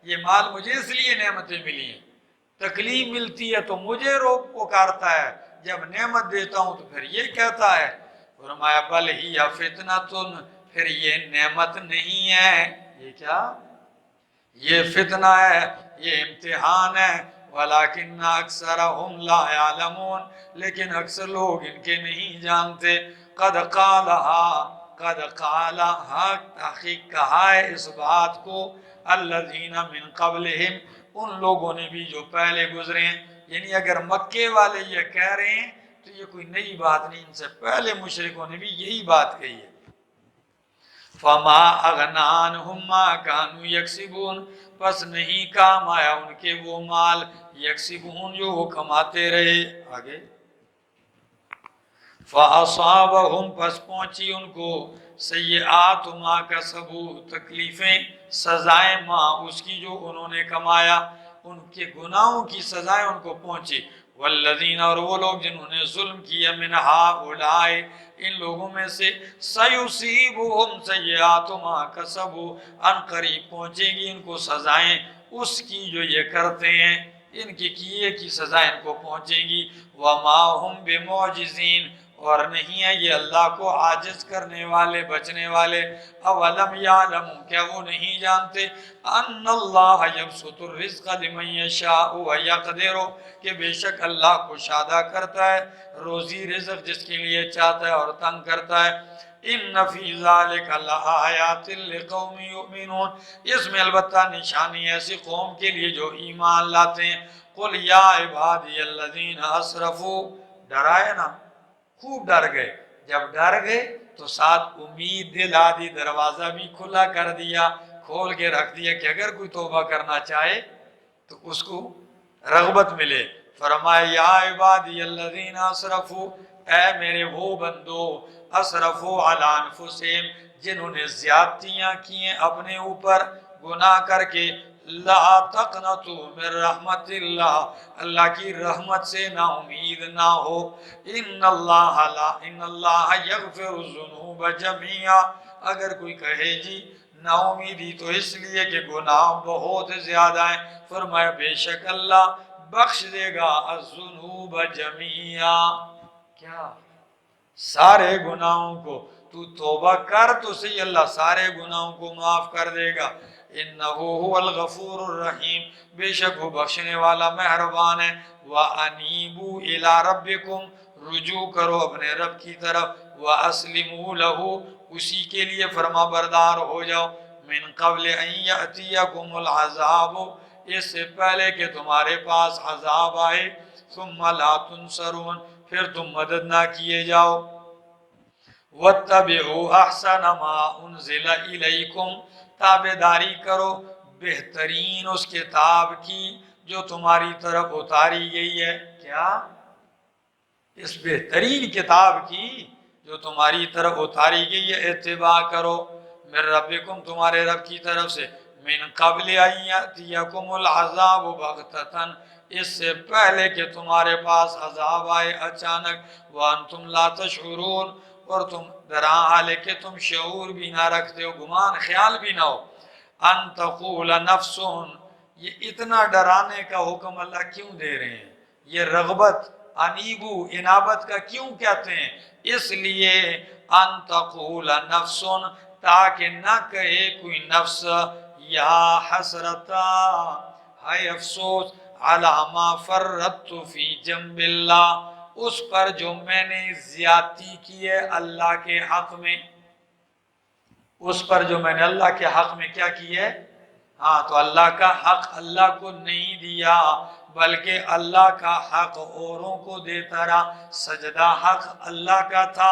یہ مال مجھے اس لیے نعمتیں ملی ہیں۔ تکلیف ملتی ہے تو مجھے روک پکارتا ہے، جب نعمت دیتا ہوں تو پھر یہ کہتا ہے۔ فرمایا بل ہی فتنۃ، پھر یہ نعمت نہیں ہے، یہ کیا؟ یہ فتنہ ہے، یہ امتحان ہے، وَلَكِنَّ أَكْثَرَهُمْ لَا يَعْلَمُونَ، لیکن اکثر لوگ ان کے نہیں جانتے۔ قد قالها، تحقیق کہا ہے اس بات کو، الذین من قبلہم، ان لوگوں نے بھی جو پہلے گزرے ہیں، یعنی اگر مکے والے یہ کہہ رہے ہیں تو یہ کوئی نئی بات نہیں، ان سے پہلے مشرکوں نے بھی یہی بات کہی ہے۔ فما اغنی عنہم ما کانوا یکسبون، پس نہیں کام آیا ان کے وہ مال، یکسبون جو وہ کماتے رہے۔ آگے فاصابہم، پس پہنچی ان کو سیئات ما کسبوا، تکلیفیں، سزائیں ماں اس کی جو انہوں نے کمایا، ان کے گناہوں کی سزائیں ان کو پہنچی۔ والذین، اور وہ لوگ جنہوں نے ظلم کیا، من ہؤلاء، ان لوگوں میں سے، سیصیبہم سیئات ما کسبوا، ان قریب پہنچے گی ان کو سزائیں اس کی جو یہ کرتے ہیں، ان کے کیے کی سزائیں ان کو پہنچیں گی۔ وما ہم بمعجزین، اور نہیں ہے یہ اللہ کو عاجز کرنے والے، بچنے والے۔ اولم یعلموا، کیا وہ نہیں جانتے، ان اللہ یبسط الرزق لمن یشاء ویقدر، کہ بے شک اللہ کشادہ کرتا ہے روزی رزق جس کے لیے چاہتا ہے اور تنگ کرتا ہے۔ ان فی ذلک لآیات لقوم یؤمنون، اس میں البتہ نشانی ایسی قوم کے لیے جو ایمان لاتے ہیں۔ قل یا عبادی الذین اسرفوا، ڈرائے نا، خوب ڈر گئے، جب ڈر گئے تو ساتھ امید دلا دی، دروازہ بھی کھلا کر دیا، کھول کے رکھ دیا کہ اگر کوئی توبہ کرنا چاہے تو اس کو رغبت ملے۔ فرمایا یا عبادی الذین اسرفوا، اے میرے وہ بندو، اسرفوا علی انفسہم، جنہوں نے زیادتیاں کی ہیں اپنے اوپر گناہ کر کے، لا تقنطوا من رحمت اللہ، اللہ کی رحمت سے نا امید نہ ہو۔ ان اللہ یغفر الذنوب جميعا، اگر کوئی کہے جی نا امیدی تو اس لیے کہ گناہ بہت زیادہ ہیں، فرمایا بے شک اللہ بخش دے گا الذنوب جميعا، کیا؟ سارے گناہوں کو، تو توبہ کر تو صحیح، اللہ سارے گناہوں کو معاف کر دے گا۔ انہو هو الغفور الرحیم، بے شک وہ بخشنے والا مہربان ہے۔ وَأَنِيبُوا إِلَىٰ رَبِّكُمْ، رجوع کرو اپنے رب کی طرف، وَأَسْلِمُوا لَهُ، اسی کے لیے فرما بردار ہو جاؤ، من قبل ان یأتیکم العذاب، اس سے پہلے کہ تمہارے پاس عذاب آئے، ثم لا تنصرون، پھر تم مدد نہ کیے جاؤ۔ وَاتَّبِعُوا أَحْسَنَ مَا أُنزِلَ إِلَيْكُمْ، تابعداری کرو بہترین اس کتاب کی جو تمہاری طرف اتاری گئی ہے. کیا؟ اس بہترین کتاب کی جو تمہاری طرف اتاری گئی ہے اتباع کرو. من ربکم تمہارے رب کی طرف سے. من قبل ان یاتیکم العذاب بغتۃ اس سے پہلے کہ تمہارے پاس عذاب آئے اچانک. وانتم لا تشعرون اور تم درا حال کہ تم شعور بھی نہ رکھتے ہو، گمان خیال بھی نہ ہو. ان تقول نفس یہ اتنا ڈرانے کا حکم اللہ کیوں دے رہے ہیں؟ یہ رغبت انیبو انابت کا کیوں کہتے ہیں؟ اس لیے ان تقول نفس تاکہ نہ کہے کوئی نفس یا حسرتا ہائے افسوس علی ما فرطت فی جنب اللہ اس پر جو میں نے زیادتی کی ہے اللہ کے حق میں. اس پر جو میں نے اللہ کے حق میں کیا کی ہے؟ ہاں تو اللہ کا حق اللہ کو نہیں دیا بلکہ اللہ کا حق اوروں کو دیتا رہا. سجدہ حق اللہ کا تھا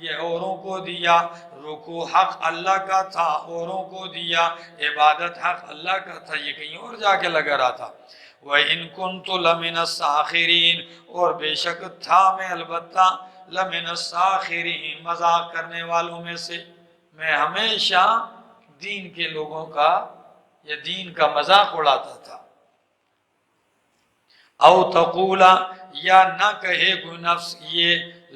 یہ اوروں کو دیا. رکوع حق اللہ کا تھا اوروں کو دیا. عبادت حق اللہ کا تھا یہ کہیں اور جا کے لگا رہا تھا. وَإِن كُنْتُ لَمِنَ السَّاخِرِينَ اور بے شک تھا میں البتہ لَمِنَ السَّاخِرِينَ مذاق کرنے والوں میں سے. میں ہمیشہ دین کے لوگوں کا یا دین کا مذاق اڑاتا تھا. او تقولا یا نہ کہے کوئی نفس یہ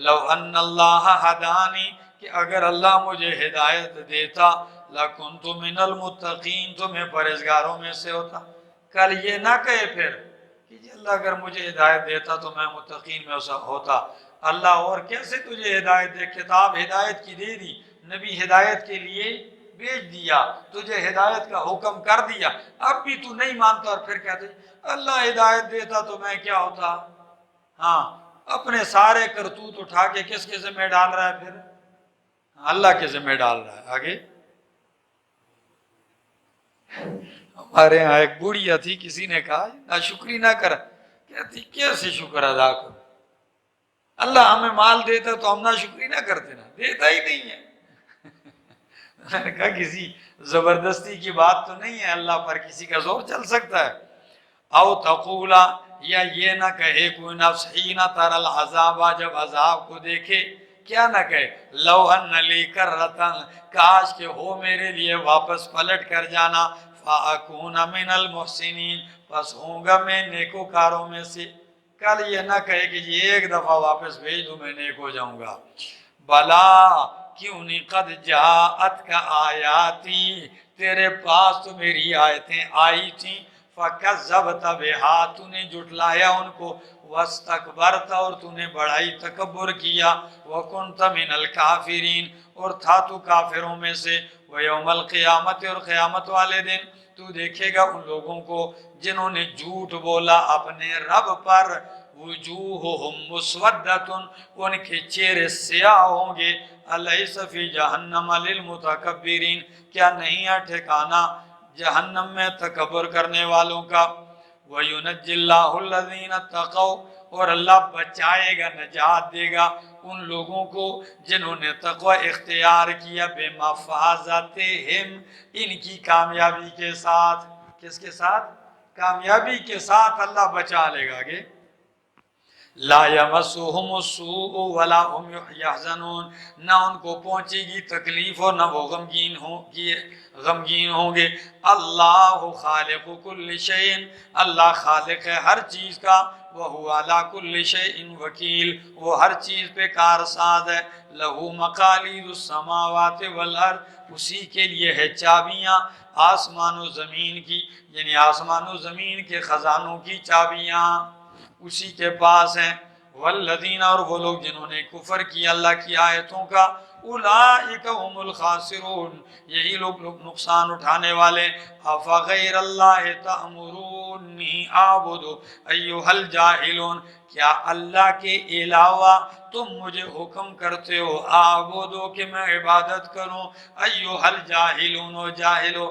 لو ان اللہ ہدانی کہ اگر اللہ مجھے ہدایت دیتا لکنت من المتقین تو میں پرہیزگاروں میں سے ہوتا. کل یہ نہ کہے پھر کہ جی اللہ اگر مجھے ہدایت دیتا تو میں متقین میں ہوتا. اللہ اور کیسے تجھے ہدایت دے؟ کتاب ہدایت کی دے دی، نبی ہدایت کے لیے بھیج دیا، تجھے ہدایت کا حکم کر دیا، اب بھی تو نہیں مانتا اور پھر کہتے اللہ ہدایت دیتا تو میں کیا ہوتا. ہاں اپنے سارے کرتوت اٹھا کے کس کے ذمہ ڈال رہا ہے؟ پھر اللہ کے ذمہ ڈال رہا ہے. آگے ہمارے یہاں ایک بوڑھیا تھی، کسی نے کہا ناشکری نہ کر. کہتی کیسے شکر ادا کرو؟ اللہ ہمیں مال دیتا تو ہم ناشکری نہ کرتے؟ نا دیتا ہی نہیں ہے. میں نے کہا کسی زبردستی کی بات تو نہیں ہے، اللہ پر کسی کا زور چل سکتا ہے. او تقولا یا یہ نہ کہے کوئی نفس حین تر العذاب جب عذاب کو دیکھے کیا نہ کہے لو ان لی کرتن کاش کہ ہو میرے لیے واپس پلٹ کر جانا فاکون من المحسنین پس ہوں گا میں نیکوکاروں میں سے. کل یہ نہ کہے کہ یہ ایک دفعہ واپس بھیج دوں میں نیک ہو جاؤں گا. بلا کیوں نہیں قد جاءت کا آیاتی تیرے پاس تو میری آیتیں آئی تھیں. فَكَذَّبْتَ بِهَا تو نے جھٹلایا ان کو. وَاسْتَكْبَرْتَ اور تو نے بڑائی تکبر کیا. وَكُنْتَ مِنَ الْكَافِرِينَ اور تھا تو کافروں میں سے. وَيَوْمَ الْقِيَامَةِ اور قیامت والے دن تو دیکھے گا ان لوگوں کو جنہوں نے جھوٹ بولا اپنے رب پر. وجوہہم مسودۃ ان کے چہرے سیاہ ہوں گے. الیس فی جہنم للمتکبرین کیا نہیں ہے ٹھکانہ جہنم میں تکبر کرنے والوں کا. وَيُنَجِّ اللَّهُ الَّذِينَ اتَّقَوْا اور اللہ بچائے گا نجات دے گا ان لوگوں کو جنہوں نے تقوی اختیار کیا. بِمَفَازَتِهِمْ ان کی کامیابی کے ساتھ. کس کے ساتھ؟ کامیابی کے ساتھ اللہ بچا لے گا. آگے لا یمسہم السوء ولا هم یحزنون نہ ان کو پہنچے گی تکلیف اور نہ وہ غمگین ہوں گے. اللہ خالق کل شیء اللہ خالق ہے ہر چیز کا. وہو علی کل شیء وکیل وہ ہر چیز پہ کارساز ہے. لہو مقالید السماوات والارض اسی کے لیے ہے چابیاں آسمان و زمین کی، یعنی آسمان و زمین کے خزانوں کی چابیاں اسی کے پاس ہیں. والذین اور وہ لوگ جنہوں نے کفر کیا اللہ کی آیتوں کا. اولئک هم الخاسرون یہی لوگ نقصان اٹھانے والے. افغیر اللہ تأمرونی اعبد ایھا الجاہلون کیا اللہ کے علاوہ تم مجھے حکم کرتے ہو اعبدو کہ میں عبادت کروں. ایھا الجاہلون و جاہلو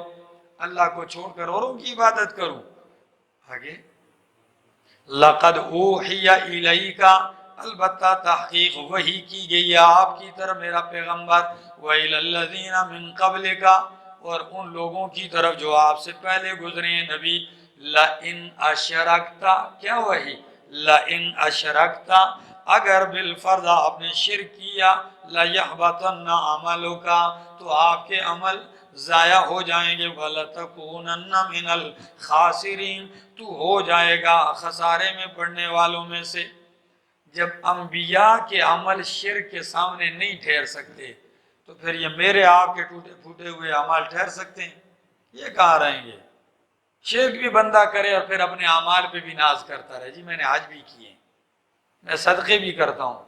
اللہ کو چھوڑ کر اوروں کی عبادت کروں. آگے لقد اوحی الیک البتہ تحقیق وحی کی گئی آپ کی طرف میرا پیغمبر. وَإِلَى الَّذِينَ مِن قَبْلِكَ اور ان لوگوں کی طرف جو آپ سے پہلے گزرے ہیں نبی، لَإِنْ أَشْرَكْتَ، کیا وہی لَإِنْ أَشْرَكْتَ، اگر بالفرض آپ نے شرک کیا، لَيَحْبَطَنَّ عَمَلُكَ، تو آپ کے عمل ضائع ہو جائیں گے، وَلَتَكُونَنَّ مِنَ الْخَاسِرِينَ، تو ہو جائے گا خسارے میں پڑنے والوں میں سے۔ جب انبیاء کے عمل شرک کے سامنے نہیں ٹھہر سکتے تو پھر یہ میرے آپ کے ٹوٹے پھوٹے ہوئے عمل ٹھہر سکتے ہیں؟ یہ کہاں رہیں گے؟ شرک بھی بندہ کرے اور پھر اپنے اعمال پہ بھی ناز کرتا رہے، جی میں نے حج بھی کیے، میں صدقے بھی کرتا ہوں،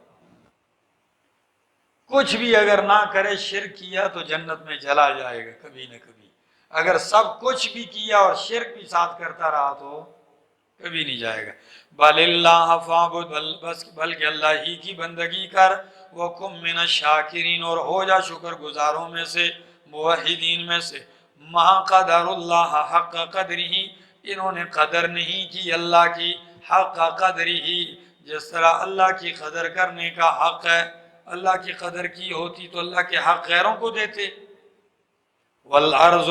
کچھ بھی اگر نہ کرے، شرک کیا تو جنت میں چلا جائے گا کبھی نہ کبھی۔ اگر سب کچھ بھی کیا اور شرک بھی ساتھ کرتا رہا تو کبھی نہیں جائے گا۔ بل اللہ فاعبد، بلکہ اللہ ہی کی بندگی کر، وکم من الشاکرین، اور ہو جا شکر گزاروں میں سے، موحدین میں سے۔ ما قدر اللہ حق قدرہ، انہوں نے قدر نہیں کی اللہ کی، حق قدرہ، جس طرح اللہ کی قدر کرنے کا حق ہے۔ اللہ کی قدر کی ہوتی تو اللہ کے حق غیروں کو دیتے۔ والارض،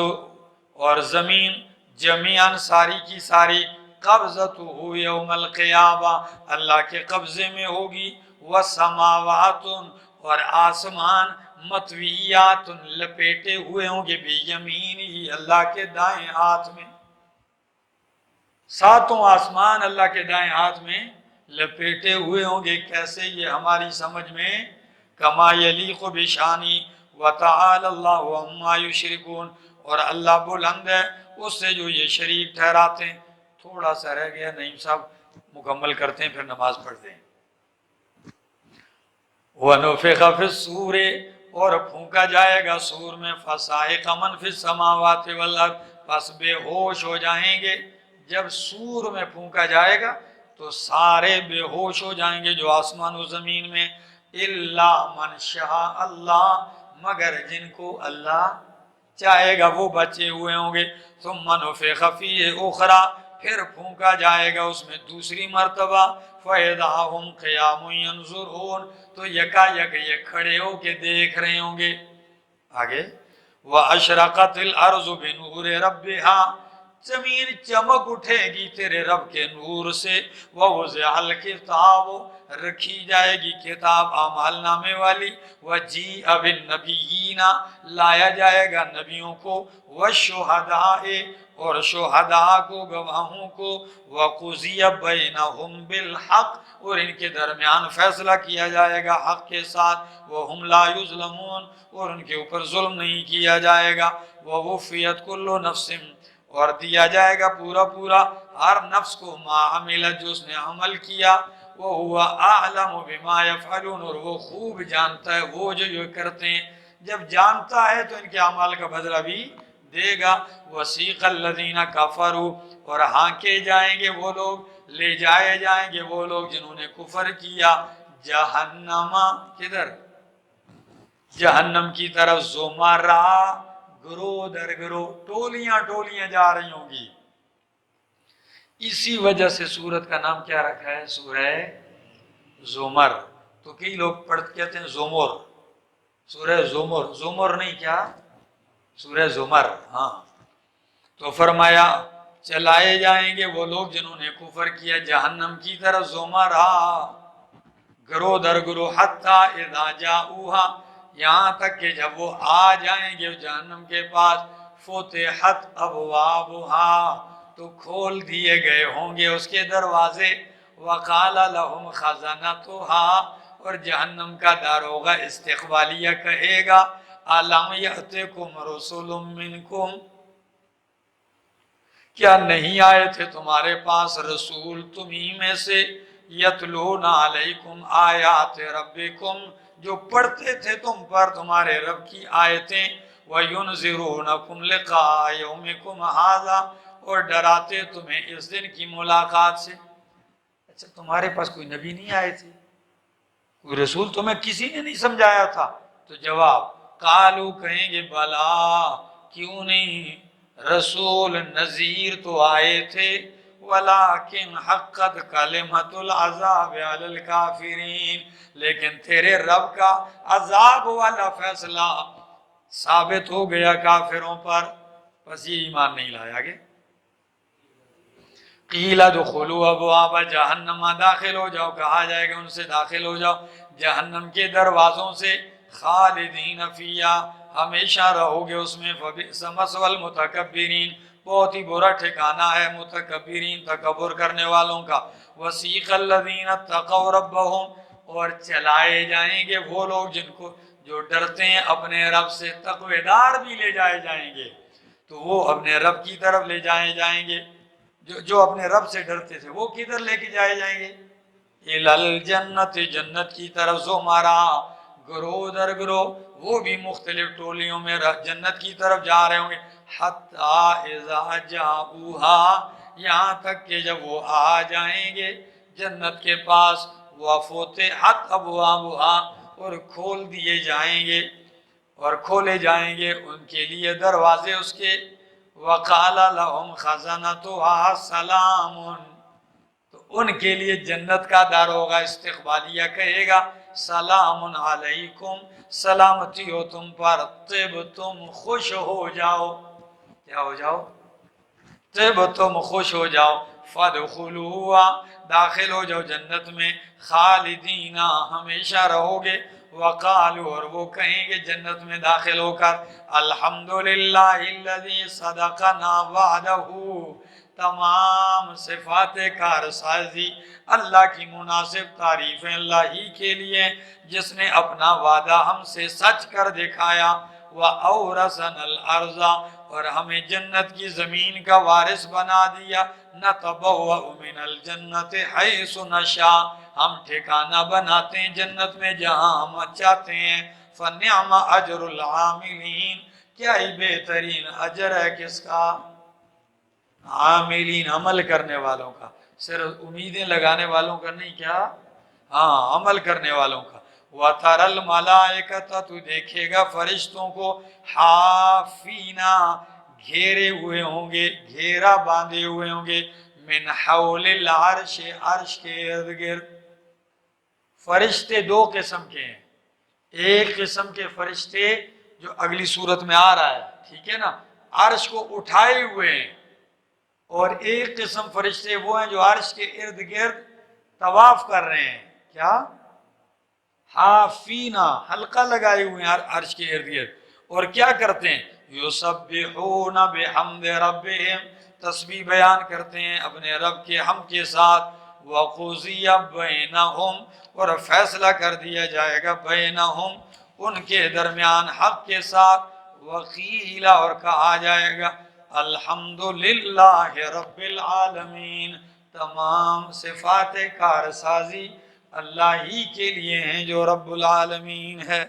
اور زمین، جمیعاً ساری کی ساری، قبضتہ یوم القیامہ، اللہ کے قبضے میں ہوگی، والسماوات، اور آسمان، مطویات، لپیٹے ہوئے ہوں گے، بیمینہ، اللہ کے دائیں ہاتھ میں، ساتوں آسمان اللہ کے دائیں ہاتھ میں لپیٹے ہوئے ہوں گے۔ کیسے؟ یہ ہماری سمجھ میں کما یلیق بشانی، وتعالی اللہ عما یشرکون، اور اللہ بلند ہے اس سے جو یہ شریک ٹھہراتے ہیں۔ تھوڑا سا رہ گیا، نعیم صاحب مکمل کرتے ہیں پھر نماز پڑھتے ہیں۔ وَنُفِخَ فِي الصُّورِ، اور پھونکا جائے گا سور میں، فَصَعِقَ مَنْ فِي السَّمَاوَاتِ وَالْأَرْضِ، پس بے ہوش ہو جائیں گے۔ جب سور میں پھونکا جائے گا تو سارے بے ہوش ہو جائیں گے جو آسمان و زمین میں، إِلَّا مَنْ شَاءَ اللَّهُ، مگر جن کو اللہ چاہے گا وہ بچے ہوئے ہوں گے۔ ثُمَّ نُفِخَ فِيهِ أُخْرَى، پھر پھونکا جائے گا اس میں دوسری مرتبہ، فَإِذَا هُمْ قِيَامٌ يَنظُرُونَ، تو یکا یک یہ کھڑے ہو کے دیکھ رہے ہوں گے۔ آگے وَأَشْرَقَتِ الْأَرْضُ بِنُورِ رَبِّهَا، زمین چمک اٹھے گی تیرے رب کے نور سے، وَوُضِعَ الْكِتَابُ، رکھی جائے گی کتاب اعمال نامے والی، وَجِیءَ بِالنَّبِیِّینَ، لایا جائے گا نبیوں کو، وَالشُّہَدَاءِ، اور شہداء کو، گواہوں کو، وَقُضِیَ بَیْنَهُمْ بِالْحَقِّ، اور ان کے درمیان فیصلہ کیا جائے گا حق کے ساتھ، وَهُمْ لَا يُظْلَمُونَ، اور ان کے اوپر ظلم نہیں کیا جائے گا، وَوُفِّيَتْ كُلُّ نَفْسٍ، اور دیا جائے گا پورا پورا ہر نفس کو، ما عملت، جو اس نے عمل کیا، وَهُوَ أَعْلَمُ بِمَا يَفْعَلُونَ، اور وہ خوب جانتا ہے وہ جو کرتے ہیں۔ جب جانتا ہے تو ان کے اعمال کا بدلہ بھی دے گا۔ وَسِيقَ الَّذِينَ كَفَرُوا، اور ہانکے جائیں گے وہ لوگ، لے جائے جائیں گے وہ لوگ جنہوں نے کفر کیا، جہنم، کدھر؟ جہنم کی طرف، زمرہ، گروہ در گروہ، ٹولیاں ٹولیاں جا رہی ہوں گی۔ اسی وجہ سے سورت کا نام کیا رکھا ہے؟ سورہ زمر۔ تو کئی لوگ کہتے ہیں زمر، سورہ زمر، زمر نہیں، کیا؟ سورہ زمر، ہاں۔ تو فرمایا چلائے جائیں گے وہ لوگ جنہوں نے کفر کیا جہنم کی طرف، زمرہ، گروہ در گروہ، حتیٰ اذا جاؤہا، یہاں تک کہ جب وہ آ جائیں گے جہنم کے پاس، فتحت ابوابہا، تو کھول دیے گئے ہوں گے اس کے دروازے، وقال لہم خزنتہا، اور جہنم کا داروغہ استقبالیہ کہے گا، الم یأتکم رسل منکم، کیا نہیں آئے تھے تمہارے پاس رسول تمہیں میں سے، یتلون علیکم آیات ربکم، جو پڑھتے تھے تم پر تمہارے رب کی آیتیں، وَيُنذِرُونَكُمْ لِقَاءَ يَوْمِكُمْ هَذَا، اور ڈراتے تمہیں اس دن کی ملاقات سے۔ اچھا تمہارے پاس کوئی نبی نہیں آئے تھے، کوئی رسول تمہیں کسی نے نہیں سمجھایا تھا؟ تو جواب، قالو، کہیں گے، بلا، کیوں نہیں، رسول نذیر تو آئے تھے، ولیکن حقت کلمۃ العذاب علی الکافرین، لیکن تیرے رب کا عذاب والا فیصلہ ثابت ہو گیا کافروں پر، بس یہ ایمان نہیں لایا گے۔ قیل ادخلوا ابواب جہنم، داخل ہو جاؤ، کہا جائے گا ان سے داخل ہو جاؤ جہنم کے دروازوں سے، خالدین فیہا، ہمیشہ رہو گے اس میں، فبئس مثوی المتکبرین، بہت ہی برا ٹھکانہ ہے متکبرین، تکبر کرنے والوں کا۔ وسیق الذین اتقوا ربہم، اور چلائے جائیں گے وہ لوگ جو ڈرتے ہیں اپنے رب سے، تقوی دار بھی لے جائے جائیں گے، تو وہ اپنے رب کی طرف لے جائے جائیں گے۔ جو اپنے رب سے ڈرتے تھے وہ کدھر لے کے جائے جائیں گے؟ الجنت، جنت کی طرف، زمرا، گروہ در گروہ، وہ بھی مختلف ٹولیوں میں جنت کی طرف جا رہے ہوں گے۔ حتی اذا جاؤہا، یہاں تک کہ جب وہ آ جائیں گے جنت کے پاس، وفتحت ابوابہا، اور کھول دیے جائیں گے، اور کھولے جائیں گے ان کے لیے دروازے اس کے۔ وقال لهم خزنتها سلام، تو ان کے لیے جنت کا داروغہ استقبالیہ کہے گا سلام علیکم، سلامتی ہو تم پر، طبتم، خوش ہو جاؤ، کیا ہو جاؤ؟ طبتم، خوش ہو جاؤ، فادخلوها، داخل ہو جاؤ جنت میں، خالدین، ہمیشہ رہو گے۔ وقالوا، اور وہ کہیں گے جنت میں داخل ہو کر، الحمدللہ الذی صدقنا وعدہ، تمام صفات کارسازی اللہ کی مناسب تعریفیں اللہ ہی کے لیے جس نے اپنا وعدہ ہم سے سچ کر دکھایا۔ وَأَوْرَثَنَا الْأَرْضَ، اور ہمیں جنت کی زمین کا وارث بنا دیا۔ نَتَبَوَّأُ مِنَ الْجَنَّةِ حَيْثُ نَشَاءُ، ہم ٹھکانہ بناتے ہیں جنت میں جہاں ہم چاہتے ہیں۔ فَنِعْمَ أَجْرُ الْعَامِلِينَ، کیا ہی بہترین اجر ہے کس کا؟ عاملین، عمل کرنے والوں کا، صرف امیدیں لگانے والوں کا نہیں، کیا؟ ہاں، عمل کرنے والوں کا۔ وَتَرَى الْمَلَائِكَةَ، تو دیکھے گا فرشتوں کو، حافین، گھیرے ہوئے ہوں گے، گھیرا باندھے ہوئے ہوں گے، من حول العرش، عرش کے ارد گرد۔ فرشتے دو قسم کے ہیں، ایک قسم کے فرشتے جو اگلی صورت میں آ رہا ہے، ٹھیک ہے نا، عرش کو اٹھائے ہوئے ہیں، اور ایک قسم فرشتے وہ ہیں جو عرش کے ارد گرد طواف کر رہے ہیں، کیا؟ حافینا، حلقہ لگائے ہوئے ہیں عرش کے ارد گرد، اور کیا کرتے ہیں؟ یسبحون بحمد ربہم، تسبیح بیان کرتے ہیں اپنے رب کے حمد کے ساتھ۔ وقضی بینہم، اور فیصلہ کر دیا جائے گا بینہم، ان کے درمیان حق کے ساتھ۔ وقیل، اور کہا جائے گا الحمدللہ رب العالمین، تمام صفات کارسازی اللہ ہی کے لیے ہیں جو رب العالمین ہے۔